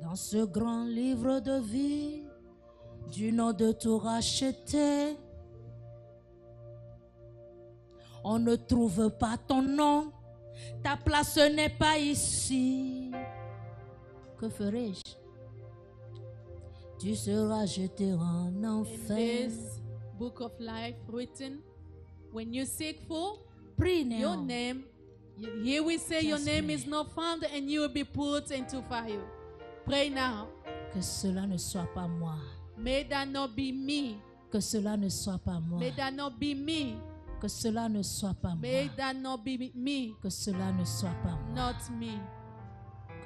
Dans ce grand livre de vie, du nom de tout racheté, on ne trouve pas ton nom, ta place n'est pas ici. Que ferai-je? Tu seras jeté en In enfer. this book of life written, when you seek for Prie, your Néon. name, here we say your Just name pray. is not found and you will be put into fire. Pray now. Que cela ne soit pas moi. May that not be me. Que cela ne soit pas moi. May that not be me. Que cela ne soit pas moi. May that not be me. Que cela ne soit pas moi. Not me.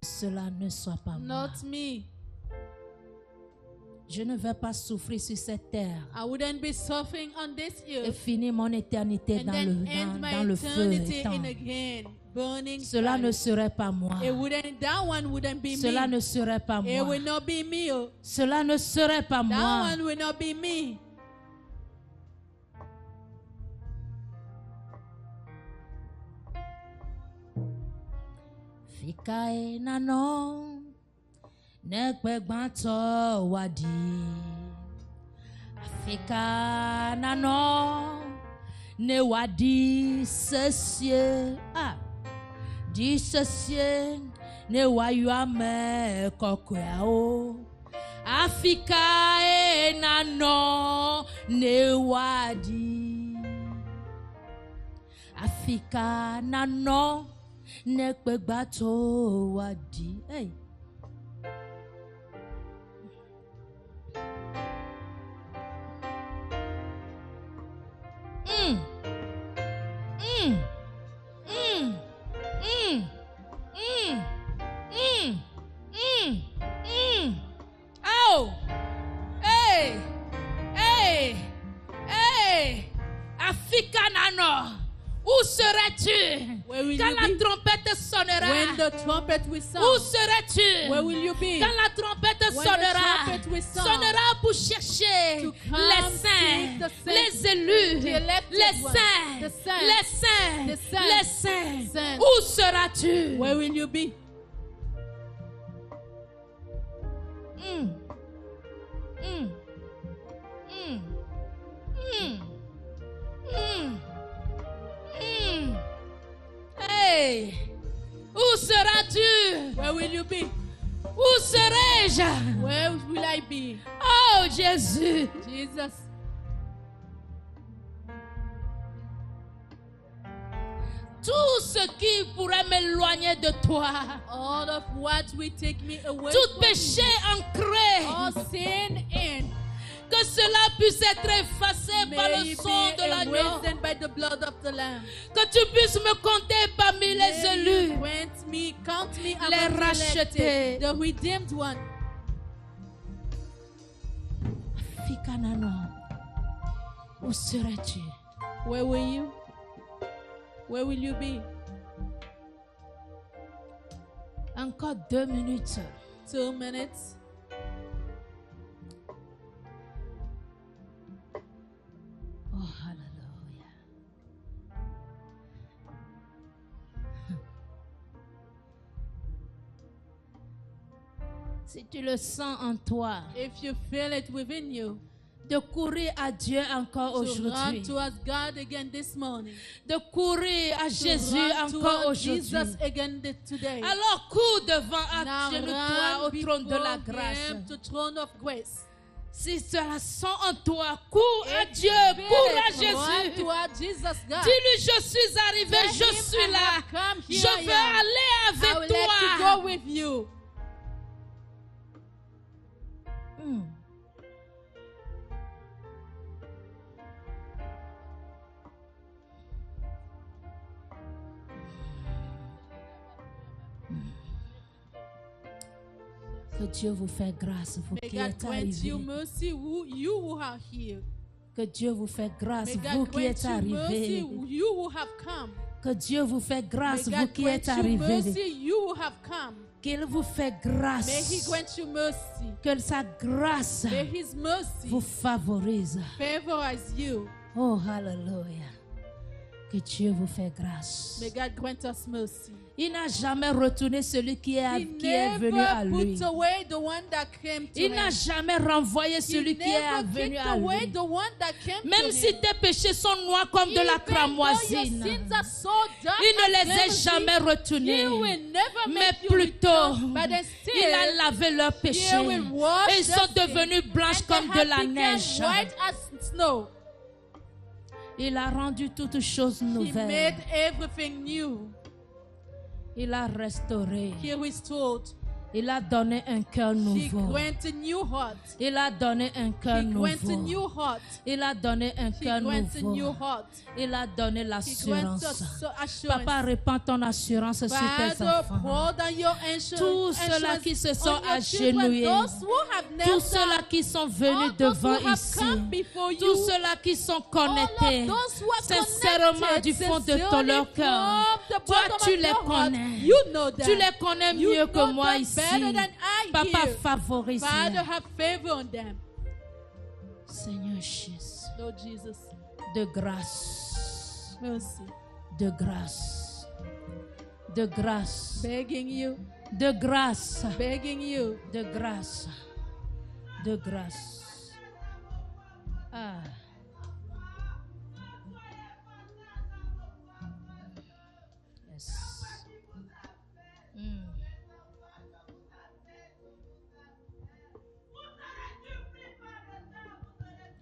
Que cela ne soit pas moi. Not me. Je ne vais pas souffrir sur cette terre I wouldn't be suffering on this et earth finir mon éternité and dans then le, end my dans le feu eternity étant. in again burning Cela ne fire. serait pas moi. That one wouldn't be Cela me. ne serait pas It moi. will not be me. Oh. Cela ne serait pas That moi. one will not be me. Fikae nano nekpegbanto wadi. Afika nano ne wadi sesie. Ah, di sesie ne wayu ame kokoya o. Afika nano ne wadi. Afika nano nekpegbato wadi. Hey. Mm. Mm. Mm. Mm. Mm. Mm. Mm. Mm. Oh. Hey. Hey. Hey. Afika nano. Où serais-tu Where will quand you la be? trompette sonnera? When the trumpet will Où sound, serais-tu where will you be? quand la trompette When the sonnera? trumpet will sound, Sonnera pour chercher to come les seek saints, the saints, les élus, the elected les ones, saints, the saints, les saints, the saints, les saints. saints. Où seras-tu? Where will you be? Mm. Mm. Mm. Mm. Mm. Mm. Hey, où seras-tu? Where will you be? Où serai-je? Where will I be? Oh Jésus, Jesus. tout ce qui pourrait m'éloigner de toi, All of what will take me away tout from péché you, ancré, all sin in, que cela puisse être effacé par may le it sang be de l'agneau, erased by the blood of the Lamb. que tu puisses me compter parmi les May you élus, count me les among the rachetés. elected, the redeemed one. Fikanano, où serais-tu? Where will you? Where will you be? Encore 2 minutes. 2 minutes. Oh, hallelujah. Si tu le sens en toi, If you feel it within you, de courir à Dieu encore to run aujourd'hui, towards God again this morning, de courir à to Jésus run encore towards Jesus aujourd'hui. again today. Alors cours devant, Now agenouille-toi run au trône de la before grâce. Him to throne of grace. Si tu la sens en toi, cours à If Dieu, you feel cours à it, Jésus. run towards Jesus, God. Dis-lui, je suis arrivé, Tell je him, suis I là. have come, here Je I veux am. aller I will avec let you toi. go with you. Hmm. Que Dieu vous fait grâce, vous May qui God êtes grant you arrivés. mercy, you who are here. Que Dieu vous fait grâce, May vous God qui êtes grant you mercy, arrivés. you who have come. Que Dieu vous fait grâce, May vous God qui êtes grant you arrivés. mercy, you who have come. Qu'il vous fait May He grâce. grant you mercy. Que sa grâce May His mercy vous favorise. favorize you. Oh, hallelujah. Que Dieu vous fait grâce. May God grant us mercy. Il n'a jamais retourné celui qui est He venu à never lui. put away the one that came to Il him. n'a jamais renvoyé He celui qui est never venu kicked à away lui. the one that came Même to si him. tes péchés sont noirs comme de la Even though your cramoisine, sins are so dark il ne as les a clemency, jamais retournés. He will never Mais make you plutôt, return, but then still, il a lavé leurs péchés. He will wash Et ils their sont sins, devenus blanches and comme they de la have become neige. white as snow. Il a rendu toutes choses He nouvelles. made everything new. Il a restauré. He restored. Il a donné un cœur He nouveau. granted new heart. Il a donné un cœur He granted nouveau. new heart. Il a donné un He cœur granted new nouveau. heart. Il a donné He l'assurance. granted assurance. Papa, répands ton assurance sur tes Father, enfants. pour down your assurance. Tous ceux-là qui se sont on your children, agenouillés. those who have knelt Tous ceux-là down, qui sont venus all those devant who have ici. come before Tous you, ceux-là qui sont all connectés. of those who are Sincèrement, connected, du fond de ton sincerely leur cœur. from the Toi, bottom tu of les your heart, connais. you know that. Tu les connais You mieux know que moi them ici. better than I Papa, here. favorise. Father, have favor on them. Seigneur Jésus, Lord Jesus, de grâce, mercy. de grâce, de grâce, Begging you, de grâce, begging you. de grâce, de grâce. Ah. Yes. Mm.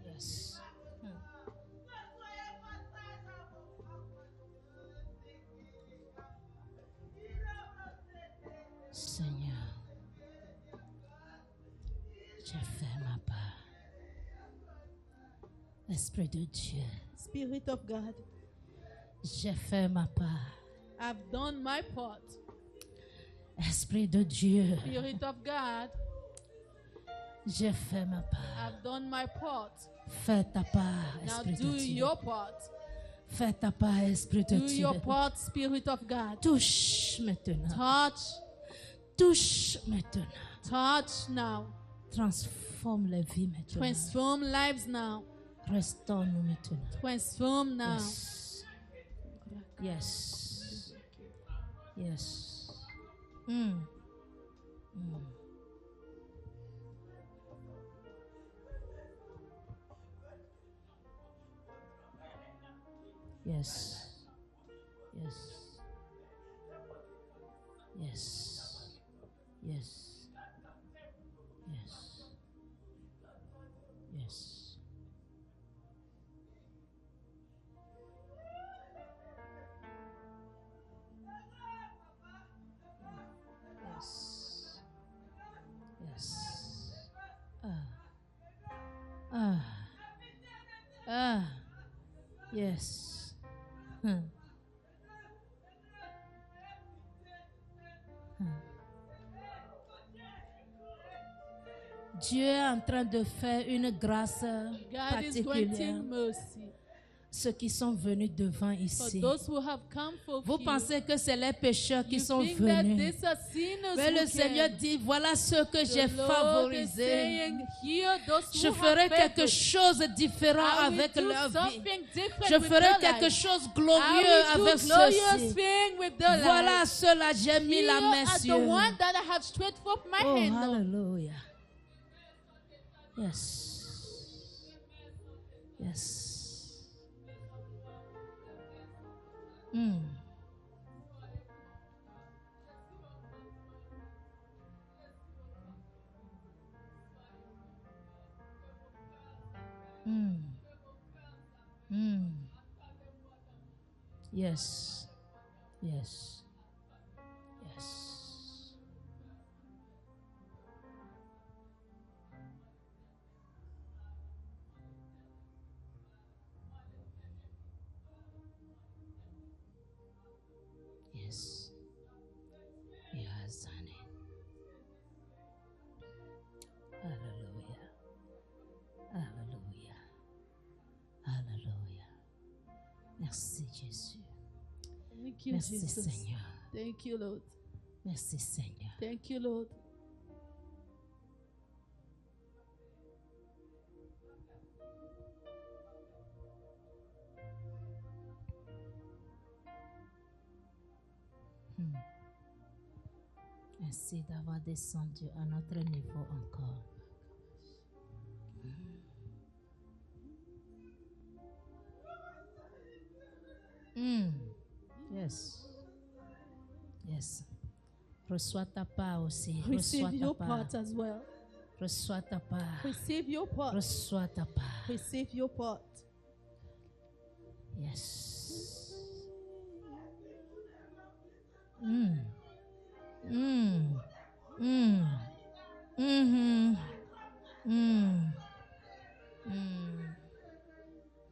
Yes. Mm. Seigneur, j'ai fait ma part. Esprit de Dieu, Spirit of God, j'ai fait ma part. I've done my part. Esprit de Dieu, Spirit of God, j'ai fait ma part. I've done my part. Fais ta part, Now Esprit do de Dieu. your part. Fais ta part, Esprit de Do Dieu. your part, Spirit of God. Touche maintenant. Touch. Touche maintenant. Touch now. Transforme les vies maintenant. Transform lives now. Restaure-nous maintenant. Transform now. Yes. Yes. Yes. Mm. Mm. Yes. Yes. Yes. Yes. Yes. Yes. Yes. Yes. Ah. Ah. Yes. Hmm. Dieu est en train de faire une grâce God is particulière. granting mercy Ceux qui sont venus devant for ici. those who have come for Vous you. pensez que c'est les pécheurs qui You sont think that venus. these are sinners Mais le who Seigneur came. dit, voilà ceux que j'ai The Lord is favorisés. saying, here, those Je who ferai have quelque favored, chose de différent I will avec do leur vie. something different Je with ferai their quelque life. chose I glorieux will avec do glorious ceux-ci. thing with their Voilà lives. ceux-là, j'ai mis Here la main are sur the eux. one that I have stretched forth my Oh, hand on. hallelujah. Yes. Yes. Mm. Mm. Mm. Yes. Yes. Yes. Yes. He has done it. Hallelujah. Hallelujah. Hallelujah. Merci Jésus. Thank you, Merci Jesus. Seigneur. Thank you, Lord. Merci Seigneur. Thank you, Lord. Merci d'avoir descendu à notre niveau encore. Yes. Yes. Reçois ta part aussi. Reçois Receive ta your part. part as well. Reçois ta part. Receive your part. Reçois ta part. Receive your part. Yes. Mm. Mm. Mm. Mm-hmm. Mm. Mm.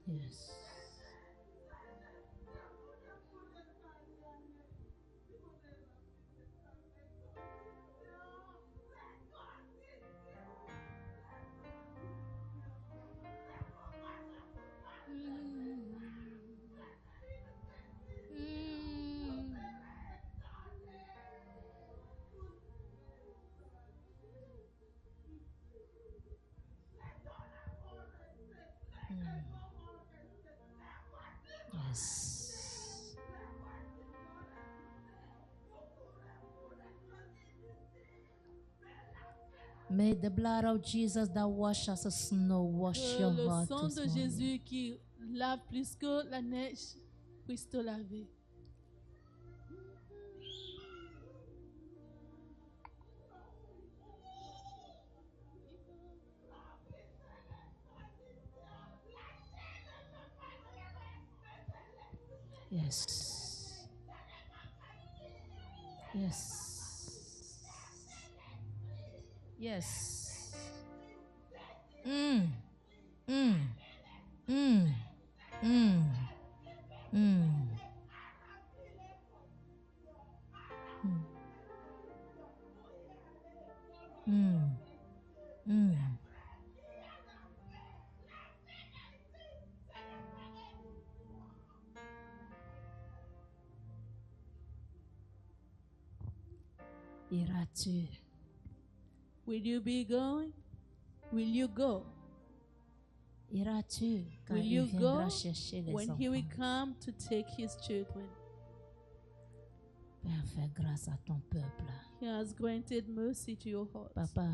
Yes. Yes. May the blood of Jesus that washes as snow wash your Le heart sang this de morning. Jésus qui lave plus que la neige puisse te laver. Yes. Yes. Yes. Mm. Mm. Mm. Mm. Mm. Mm. Mm. Iras-tu? Will you be going? Will you go? Iras-tu quand Will il you viendra go chercher les when he will enfants? come to take his children? Père, fais grâce à ton peuple. He has granted mercy to your heart. Papa,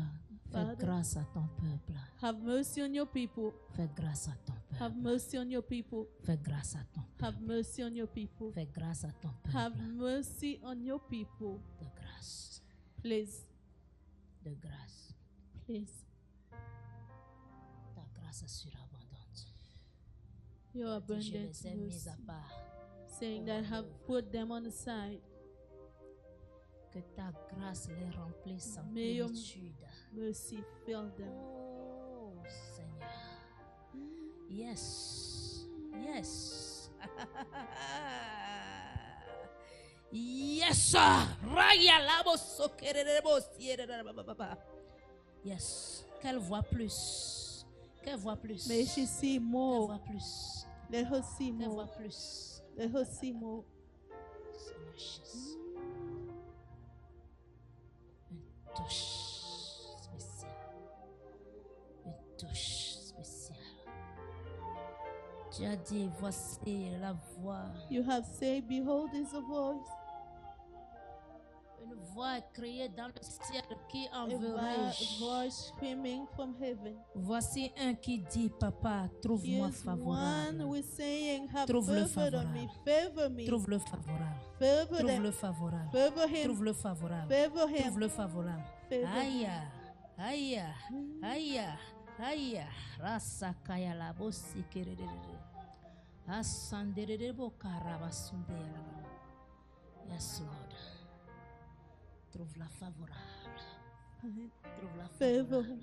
fais Father, grâce à ton peuple. have mercy on your people. Fais grâce à ton Have peuple. mercy on your people. Fais grâce à ton Have peuple. mercy on your people. Fais grâce à ton Have peuple. mercy on your people. De grâce. Please, De grâce. please. Ta grâce est surabondante. Your Je abundant les ai mis mercy. à part. Saying that have put them on the side. Que ta grâce les remplisse en May your plénitude. mercy fill them. Oh Seigneur. Yes. Yes. Yes. Raya labo sokerebo sierra. Yes. Qu'elle voit plus. Qu'elle voit plus. May she see Qu'elle more. voit plus. Let her see Qu'elle more. voit plus. Let her see more. Seigneur Jésus. Une touche spéciale. Une touche spéciale. Tu as dit, voici la voix. You have said, behold is a voice. Une voix créée dans le ciel qui A enverrai. voice screaming from heaven. Voici un qui dit, papa, trouve-moi Here's favorable. one who is saying, have Trouve-le favor on me. Favor me. Trouve-le favorable. Favor them. Trouve-le favorable. Favor him. Trouve-le favorable. Favor him. Trouve-le favorable. Favor Aïe, aïe, aïe, aïe. Rasa kaya la bosi kerere. Asandere bo karaba sundera. Yes, Lord. Trouve-la favorable. Trouve-la Favor favorable.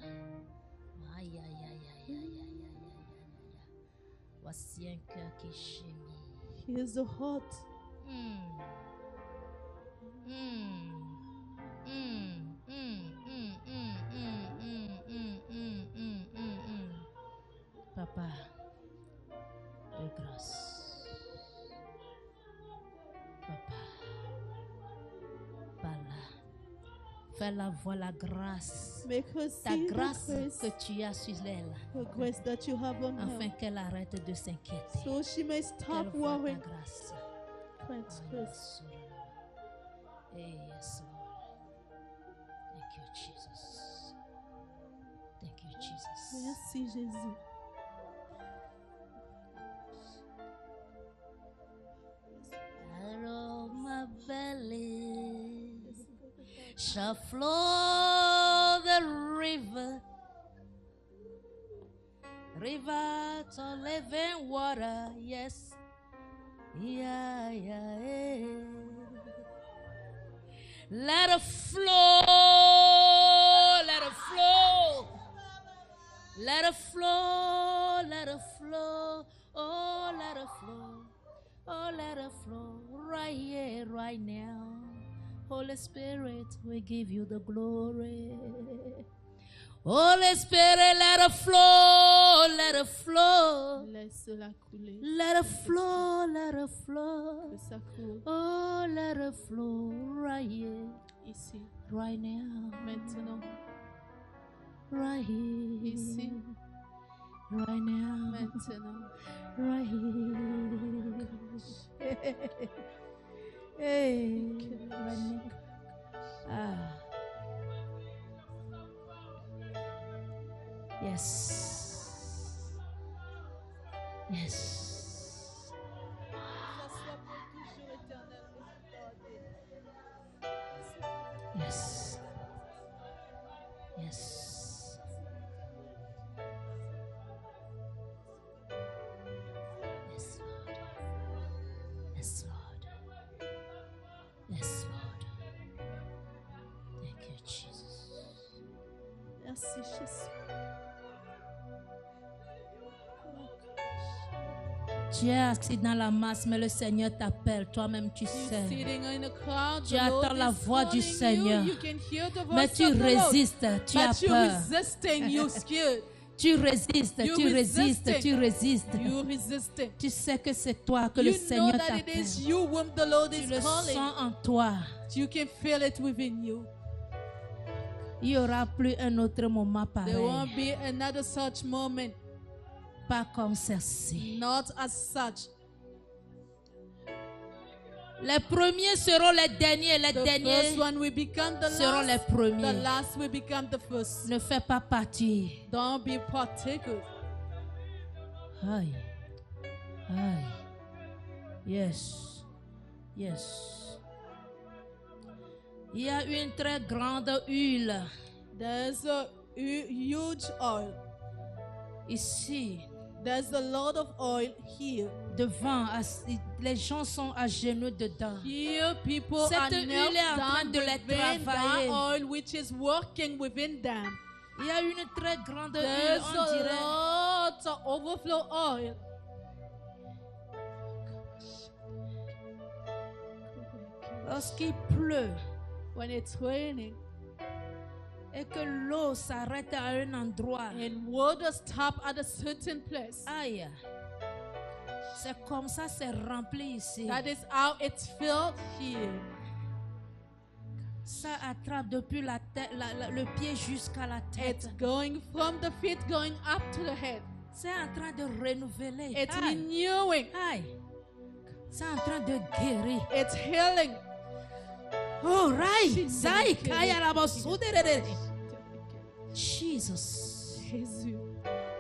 Aïe, aïe, aïe, aïe, aïe, aïe, aïe, aïe, aïe. Voici un cœur qui gémit. Here's a heart. Papa, de grâce. Papa, par là. Fais-la voir la grâce. Make her Ta see the grâce grace, que tu as sur elle. the grace that you have on Afin her. qu'elle arrête de s'inquiéter. So she may Qu'elle stop voit ta worrying. grâce. Grant Oh, grace. yes, Lord. Hey, yes, Lord. Thank you, Jesus. Thank you, Jesus. Merci Jésus. Out of my belly shall flow the river, rivers of living water. Yes, yeah, yeah, yeah. Let it flow, let it flow, let it flow, let it flow, oh, let it flow. Oh, let it flow right here, right now. Holy Spirit, we give you the glory. Holy Spirit, let it flow, let it flow. Laisse-la couler. Let it flow, let it flow. Que ça coule Oh, let it flow right here, ici, right now. maintenant, Right here, ici, right now. maintenant. Right here. Hey, right now. Ah. Yes. Yes. Yes. Yes. Yes, Lord. Yes, Lord. Yes, Lord. Thank you, Jesus. Merci Jésus. Tu es assis dans la masse, mais le Seigneur t'appelle. Toi-même, tu You're sais. sitting in a crowd. Tu The Lord attends la is voix du calling Seigneur. You can hear the Mais voice tu of the Lord. résistes, tu as But you're peur. resisting. You're scared. Tu résistes, You're tu résistes, resisting. tu résistes. You're resisting. Tu sais que c'est toi que le You know Seigneur that it t'appelle. is you whom the Lord Tu is le calling. sens en toi. You can feel it within you. Il n'y aura plus un autre moment There pareil. won't be another such moment. Pas comme ceci. Not as such. Les premiers seront les derniers. Les The derniers first one will become the seront les last. The premiers. last will become the first. Ne fais pas partie. Don't be partakers. Aïe. Aïe. Yes. Yes. Il y a une très grande huile There's a huge oil. ici. There's a lot of oil here. Devant, les gens sont à genoux dedans. Here, people Cette are huile knelt est en train down de les within that travailler. oil which is working within them. Il y a une très grande huile, There's on dirait. a lot of overflow oil. Lorsqu'il pleut When it's raining et que l'eau s'arrête à un endroit, and water stop at a certain place. aïe, c'est comme ça, c'est rempli ici. That is how it's filled here. Ça attrape depuis la tête, le pied jusqu'à la It's tête. going from the feet going up to the head. C'est en train de renouveler. It's Aïe, renewing. aïe. C'est en train de guérir. It's healing. Oh, right. Zai, kaya la basudere. Jesus. Jésus.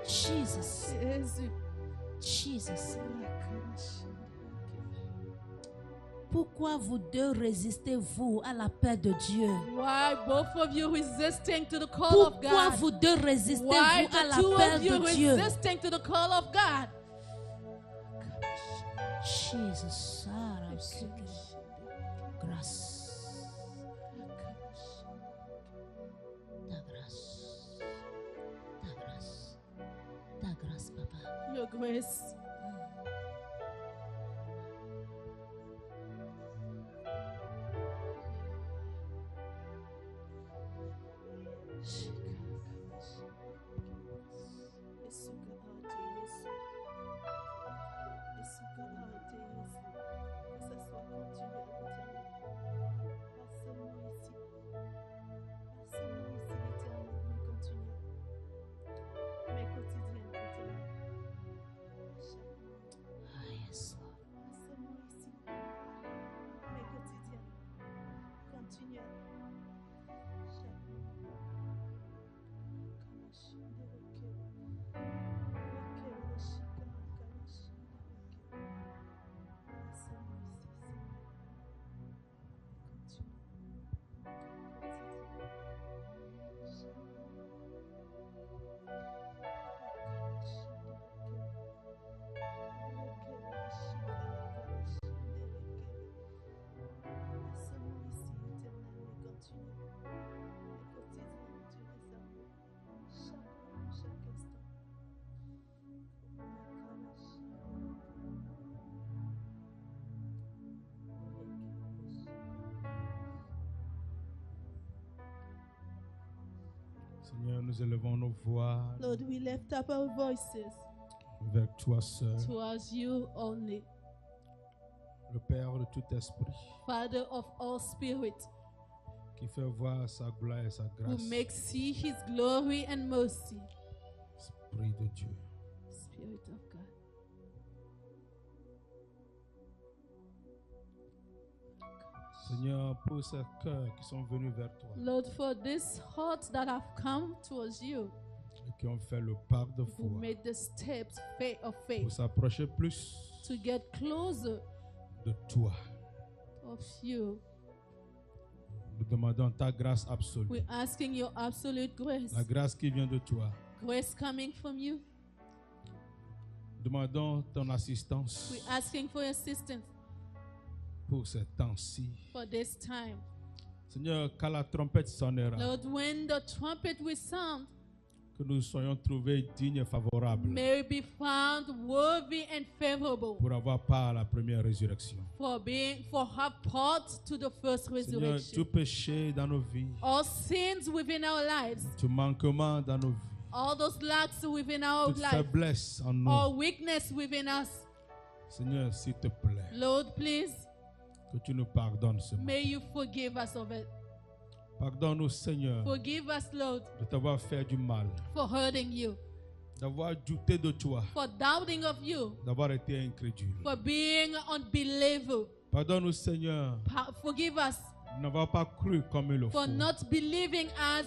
Jesus. Jésus. Jesus. Pourquoi vous deux résistez-vous à la paix de Dieu? Why both of you resisting to the call of Pourquoi God? vous deux résistez-vous Why à the la two paix of you de Dieu? resisting to the call of God? Jesus. Grâce. Ta grâce. Ta grâce. Ta grâce, papa. Your grace. Ah, yes, Lord. Seigneur, nous élevons nos voix Lord, we lift up our voices vers toi seul, towards you only, le Père de tout esprit, Father of all spirit, qui fait voir sa gloire et sa who grâce. makes see his glory and mercy. Esprit de Dieu, Spirit of God. Seigneur, pour ces cœurs qui sont venus vers toi Lord, for these hearts that have come towards you, et qui ont fait le pas de who foi made the steps of faith pour s'approcher plus to get closer de toi, of you, nous demandons ta grâce absolue, we're asking your absolute grace, la grâce qui vient de toi. grace coming from you. Demandons ton assistance We're asking for your assistance pour ces temps-ci. for this time. Seigneur, quand la trompette sonnera, Lord, when the trumpet will sound, que nous soyons trouvés dignes et favorables may we be found worthy and favorable pour avoir part à la première résurrection. for have part to the first Seigneur, resurrection. tout péché dans nos vies, All sins within our lives, tout manquement dans nos vies, all those lacks within our toute life, faiblesse en nous. all weakness within us. Seigneur, s'il te plaît, Lord, please, que tu nous pardonnes ce matin. may you forgive us of it. Pardonne-nous, Seigneur, Forgive us, Lord, de t'avoir fait du mal, for hurting you, d'avoir douté de toi, for doubting of you, d'avoir été incrédule. for being unbeliever. Pardonne-nous, Seigneur, Forgive us de n'avoir pas cru comme il le for faut. not believing as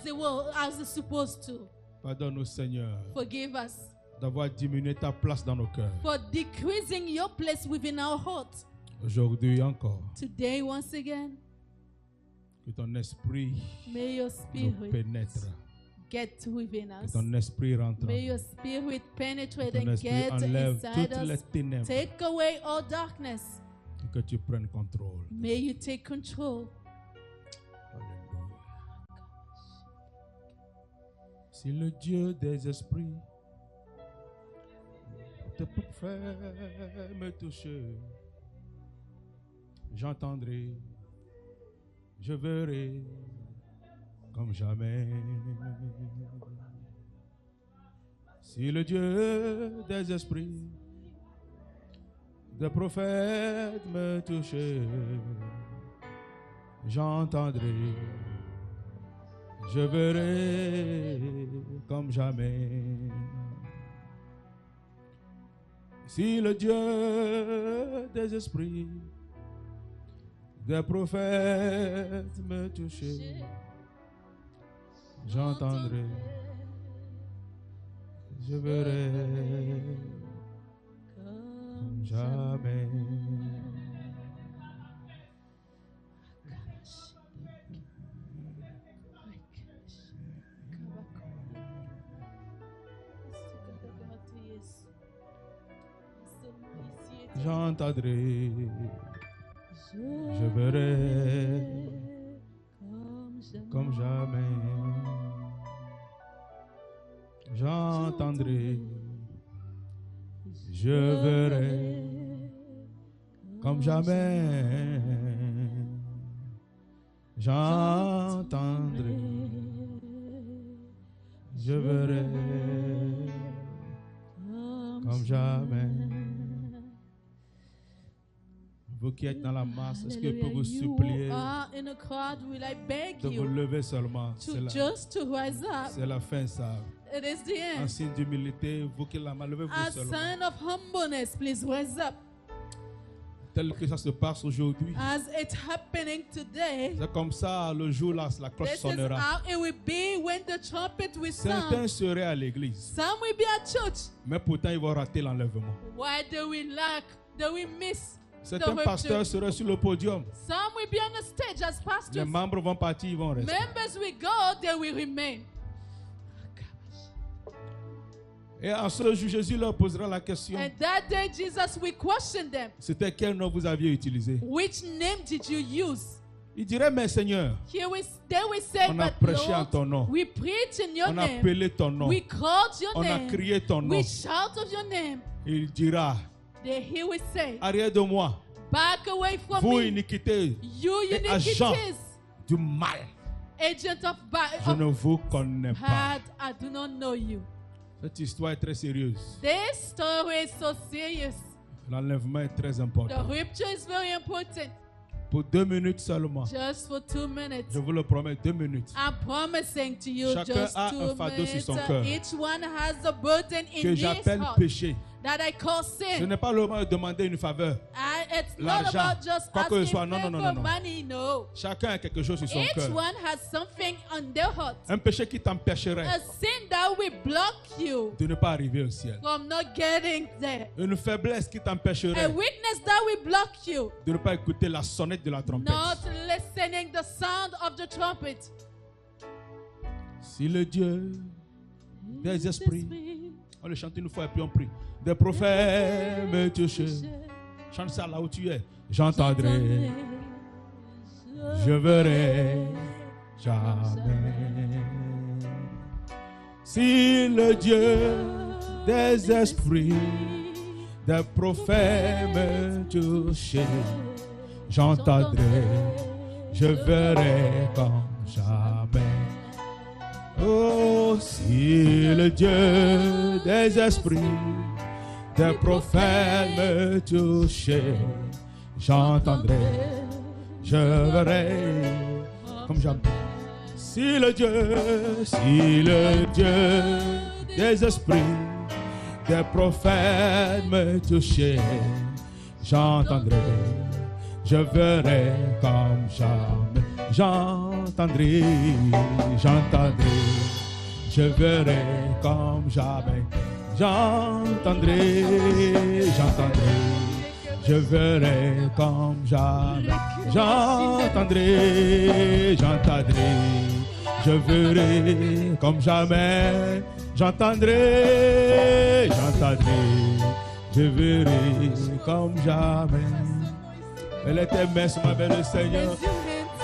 it's supposed to. Pardonne-nous, Seigneur, Forgive us d'avoir diminué ta place dans nos cœurs. for decreasing your place within our hearts. Aujourd'hui encore, Today, once again, que ton esprit may your nous spirit pénètre, get within que us. ton esprit rentre, May que your spirit penetrate ton and esprit get enlève inside toutes les us. ténèbres Take away all darkness. et que tu prennes contrôle. May you take control. Alléluia. Si le Dieu des esprits te fait me toucher, j'entendrai, je verrai comme jamais. Si le Dieu des esprits, des prophètes me toucher, j'entendrai, je verrai comme jamais. Si le Dieu des esprits, des prophètes me toucher, j'entendrai, je verrai comme jamais. J'entendrai, je verrai comme jamais. J'entendrai, je verrai comme jamais. J'entendrai, je verrai comme jamais. Vous qui êtes dans la masse, est-ce que je peux vous supplier In a crowd, will I beg de vous you lever seulement? just to rise up? C'est la fin, ça. It is the En end. signe d'humilité, vous qui l'avez, levez-vous A seulement. sign of humbleness, please rise up. Tel que ça se passe aujourd'hui. As it's happening today, C'est comme ça, le jour là, la cloche this is sonnera. how it will be when the trumpet will Certains sound. seraient à l'église, Some will be at church. mais pourtant ils vont rater l'enlèvement. Why do we lack? Do we miss the Certains rapture? pasteurs seraient sur le podium. Some will be on the stage as Les pastors. membres vont partir, ils vont rester. Members will go, they will remain. Et en ce jour, Jésus leur posera la question. And that day, Jesus will question them. C'était quel nom vous aviez utilisé? Which name did you use? Il dirait, mais Seigneur, They will say, on a but prêché en ton nom. Lord, we preach in your On a name. appelé ton nom. We called your On a name. crié ton nom. We shout of your name. Il dira, Then he will say, arrière de moi, back away from vous me, iniquité you et agents iniquities, du mal. agent of Je ne vous connais pas. bad, I do not know you. Cette histoire est très sérieuse. This story is so serious. L'enlèvement est très The important. rapture is very important. Pour 2 minutes seulement. Just for 2 minutes. Je vous le promets, 2 minutes. I'm promising to you Chacun just a 2 un fardeau sur minutes. son cœur. Each one has a burden in Que his j'appelle heart péché. that I call Ce sin. n'est pas le moment de demander une faveur. It's not L'argent, about just quoi que ce asking soit. Non, non, non, for non, non. money, no. Chacun a quelque chose sur son Each cœur. one has something on their heart. Un péché qui t'empêcherait A sin that will block you de ne pas arriver au ciel. from not getting there. Une faiblesse qui A t'empêcherait weakness that will block you de ne pas écouter la sonnette de la trompette. not listening the sound of the trumpet. Si le Dieu des esprits, on le chante une fois et puis on prie. Des prophètes me touchent. Chante ça là où tu es. J'entendrai, je verrai jamais. Si le Dieu des esprits, des prophètes me touchent, j'entendrai, je verrai comme jamais. Oh, si le Dieu des esprits, des prophètes me touchent, j'entendrai, je verrai comme jamais. Si le Dieu des esprits, des prophètes me touchait, j'entendrai, je verrai comme jamais. J'entendrai, je verrai comme jamais. J'entendrai, je verrai comme jamais. J'entendrai, je verrai comme jamais. J'entendrai, je verrai comme jamais. Elle était mince, ma belle Seigneur.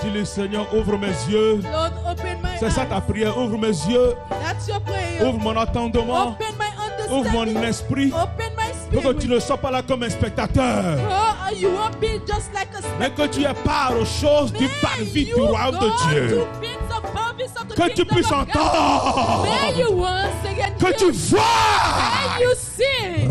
Dis le Seigneur, ouvre mes yeux. Lord, open my C'est ça eyes. ta prière, ouvre mes yeux. That's your prayer. Ouvre mon entendement. Open my Ouvre understanding. mon esprit. Open my Pour que tu spirit. ne sois pas là comme un spectateur. Oh, you won't be just like a Mais que tu aies part aux choses du parvis du royaume de Dieu. Que tu puisses entendre. May you once again Que tu hear. vois. May you see.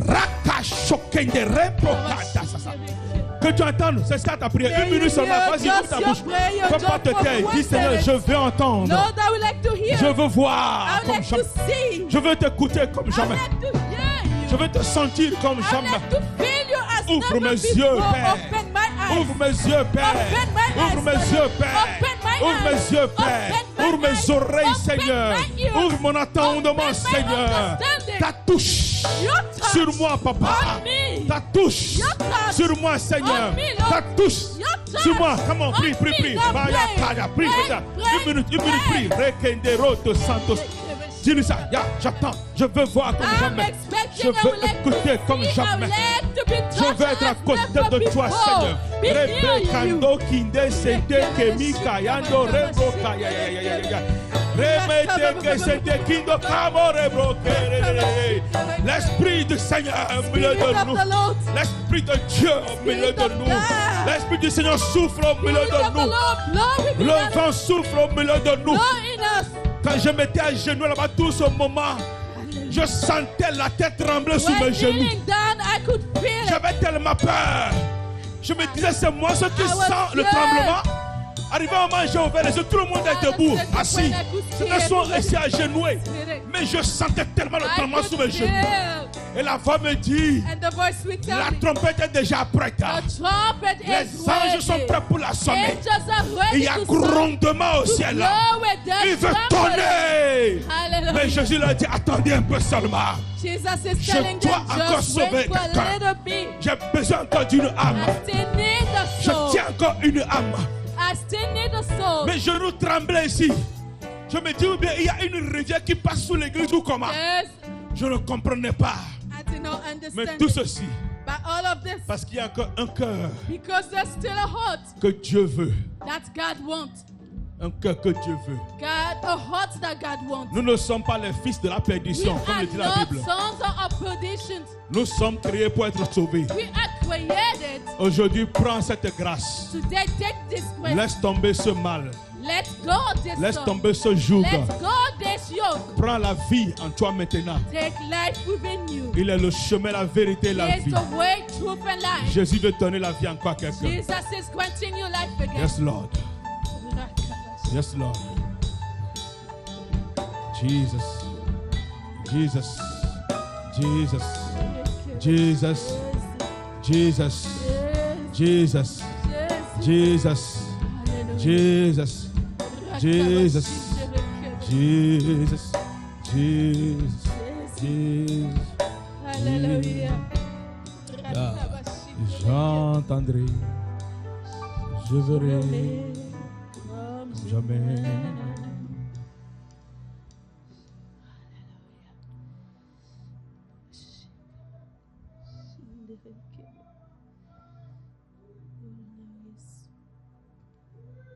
Que tu entendes, c'est ça ta prière. 1 minute seulement, vas-y, ouvre ta bouche. Ne peux pas te taire. Dis Seigneur, je veux entendre. Lord, I would like to hear. Je veux voir I would comme like to jamais. see. Je veux t'écouter comme I would jamais. like to hear you. Je veux te sentir comme I would jamais. like to feel you as Ouvre never mes before. yeux, Père. Open my eyes. Ouvre mes yeux, Père. Open my Ouvre eyes, mes Lord. yeux, Père. Open my Ouvre mes eyes. yeux, Père. Open my Ouvre mes eyes. oreilles, Open Seigneur. my ears. Ouvre mon entendement, Open my Seigneur. understanding. Ta touche Your touch sur moi, Papa. on me. Ta touche Your touch sur moi, Seigneur. on me, Lord. Ta touche Your touch sur moi. Comment? on Prie, me. prie, prie. Lord, Vaya, pray. Kaya, prie, Pray, déjà. pray, Une minute, prie. Rekendero to Santos. Dis-lui ça. Ya, j'attends. Je veux voir comme I'm jamais. expecting. Je I veux would like to écouter comme see. I jamais. would like to be Je touched veux être à as côté never de toi, before. Seigneur. Be near Rebe you. kando kinde sente kemi kayando rebro kaya. Remete que sente kindo kamo rebro kere. L'esprit du Seigneur au milieu Spirit de of nous. the Lord. L'esprit de Dieu au milieu de nous. L'esprit du Seigneur souffle au milieu Spirit of de the nous. Lord. Lord, we Le vent souffle au milieu de nous. Lord in us. Quand je m'étais à genoux là-bas tout ce moment, je sentais la tête trembler sous When mes genoux. kneeling down, I could feel it. J'avais tellement peur. Je me disais, c'est moi ce qui I was sent le scared. tremblement. Arrivé au moment, j'ai ouvert les yeux, tout le monde est debout, assis. Certains sont restés agenouillés. Mais je sentais tellement le tremblement sous mes genoux. Et la voix me dit, And the voice will tell la me, trompette est déjà prête. the trumpet Les is anges sont ready. prêts pour la sonner. Angels are Il ready y a to sound, grondement au to ciel. blow with the Il veut trumpet. tonner. Hallelujah. Mais Jésus leur dit, attendez un peu seulement. Jesus is Je telling dois them, encore just sauver wait for a quelqu'un. little bit. J'ai besoin encore d'une âme. I still need a Je soul. tiens encore une âme. I still need a soul. Mes genoux tremblaient ici. Je me dis, ou bien il y a une rivière qui passe sous l'église ou comment? Yes, Je ne comprenais pas. I did not Mais understand tout it. ceci, But all of this, parce qu'il y a encore un cœur because there's still a heart que Dieu veut. that God wants. Un cœur que Dieu veut. A heart that God wants. Nous ne sommes pas les fils de la We perdition, comme are le dit la not Bible. sons of perdition. Nous sommes créés pour être sauvés. We are created. Aujourd'hui, prends cette grâce. Today, take this grace. Laisse tomber ce mal. Let go this Laisse soul. tomber ce joug. Let go this yoke. Prends la vie en toi maintenant. Take life within you. Il est le chemin, la vérité et la He is vie. the way, truth, and life. Jésus veut donner la vie encore à quelqu'un. Jesus is granting you life again. Yes, Lord. Yes, Lord. Jesus. Jesus. Jesus. Jesus. Jesus. Jesus. Jesus. Jesus. Jesus. Jesus. Jesus. Jesus. Hallelujah. Ah, j'entendrai, je verrai comme jamais.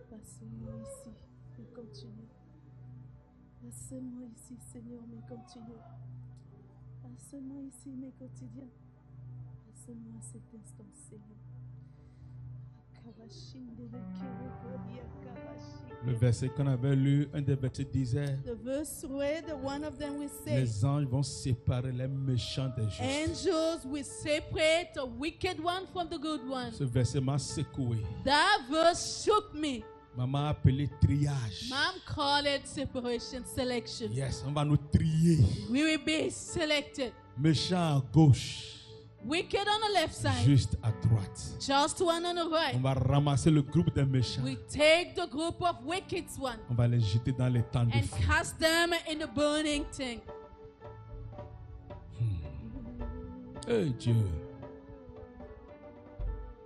Passe-moi ici, mais continue. Passe-moi ici, Seigneur, mais continue. Passe-moi ici, mes quotidiens. Passe-moi cet instant, Seigneur. Le verset qu'on avait lu, un des versets disait, The verse where the one of them will say, les anges vont séparer les méchants des justes. angels will separate the wicked one from the good one. Ce verset m'a secoué. That verse shook me. Maman a appelé triage. Mom called it separation, selection. Yes, on va nous trier. We will be selected. Méchant à gauche, Wicked on the left side, juste à droite. just one on the On right. va ramasser le groupe des méchants. We take the group of wicked one On va les jeter dans les temps de and feu. cast them in the burning thing. Eh Dieu.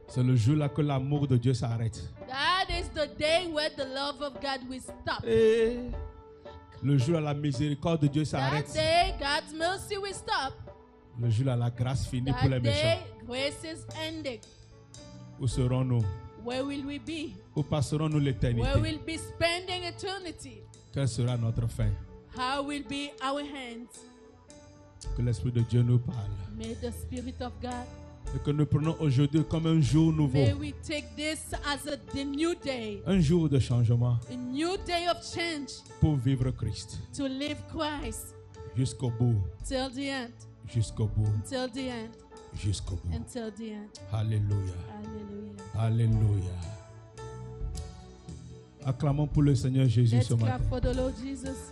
C'est le jour là que l'amour de Dieu s'arrête. That is the day where the love of God will stop. Et le jour où la miséricorde de Dieu That s'arrête. day, God's mercy will stop. Le jour où la grâce finit pour les That méchants. day, grace is ending. Où serons-nous? Where will we be? Où passerons-nous Where l'éternité? we'll be spending eternity. Quelle sera notre fin? How will be our hands? Que l'Esprit de Dieu nous parle. May the Spirit of God, Et que nous prenons aujourd'hui comme un jour nouveau. may we take this as the new day, Un jour de changement a new day of change pour vivre Christ. to live Christ Jusqu'au bout. till the end, Jusqu'au bout. till the end, Jusqu'au bout. until the end. Alléluia. Hallelujah. Alléluia. Acclamons pour le Seigneur Jésus Let's ce matin. clap for the Lord Jesus.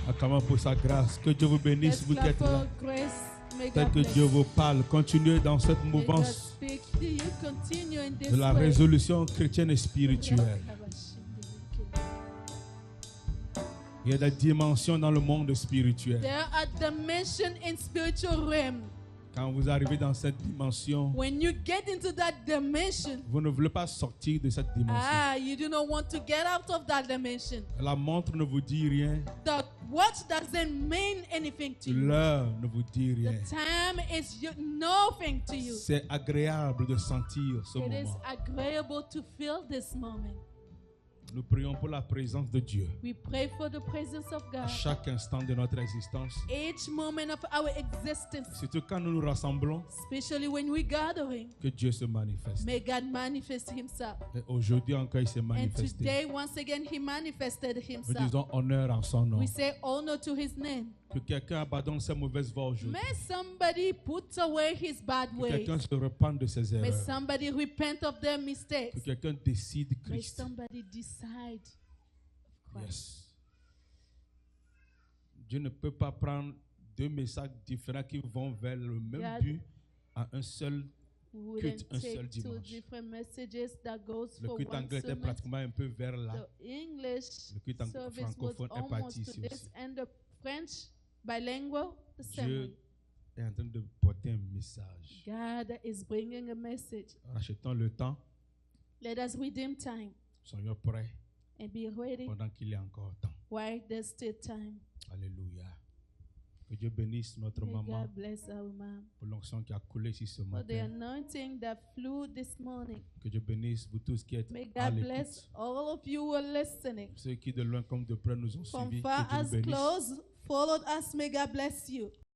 Acclamons pour sa grâce. Que Dieu vous bénisse, Let's vous qui clap êtes là. for grace. May Tel God que bless Dieu you. vous parle, continuez dans cette May God mouvance speak to you. Continue in this de la way. résolution chrétienne et spirituelle. Il y a des dimensions dans le monde spirituel. There are dimensions in spiritual realm. Quand vous arrivez dans cette dimension, When you get into that dimension, vous ne voulez pas sortir de cette dimension. you do not want to get out of that dimension. La montre ne vous dit rien. The watch doesn't mean anything to you. L'heure ne vous dit The rien. time is nothing to you. C'est agréable de sentir ce It is moment. agreeable to feel this moment. Nous prions pour la présence de Dieu. We pray for the presence of À God. chaque instant de notre existence. Each moment of our existence, Surtout quand nous nous rassemblons, especially when we're gathering, que Dieu se manifeste. may God manifest Himself. Et aujourd'hui encore, il s'est And manifesté. today, once again, He manifested Nous Himself. disons honneur en son nom. We say honor to His name. Que quelqu'un abandonne ses mauvaises voies aujourd'hui. May somebody put away his bad Que ways. quelqu'un se repente de ses May erreurs. somebody repent of their Que mistakes. quelqu'un décide May Christ. somebody decide of Christ. Yes. Dieu ne peut pas prendre deux messages différents qui vont vers le même God but à un seul. We wouldn't un seul take two dimanche. different messages that goes Le for culte one anglais était sermon. pratiquement un peu vers là. The English Le culte service was francophone est parti almost ici to this, aussi. and the French bilingual, the same Dieu way. est en train de porter un message. God is bringing a message. Rachetons le temps. Let us redeem time Soyons prêts and be ready pendant qu'il y a encore temps. while there's still time. Alléluia. Que Dieu bénisse notre May maman God bless our mom pour l'onction qui a coulé ici ce for the matin. anointing that flew this morning. Que Dieu bénisse vous tous qui êtes May à God bless l'écoute. all of you who are listening. Ceux qui de loin comme de près nous ont From suivis. far Que Dieu as nous bénisse. close, followed us. May God bless you.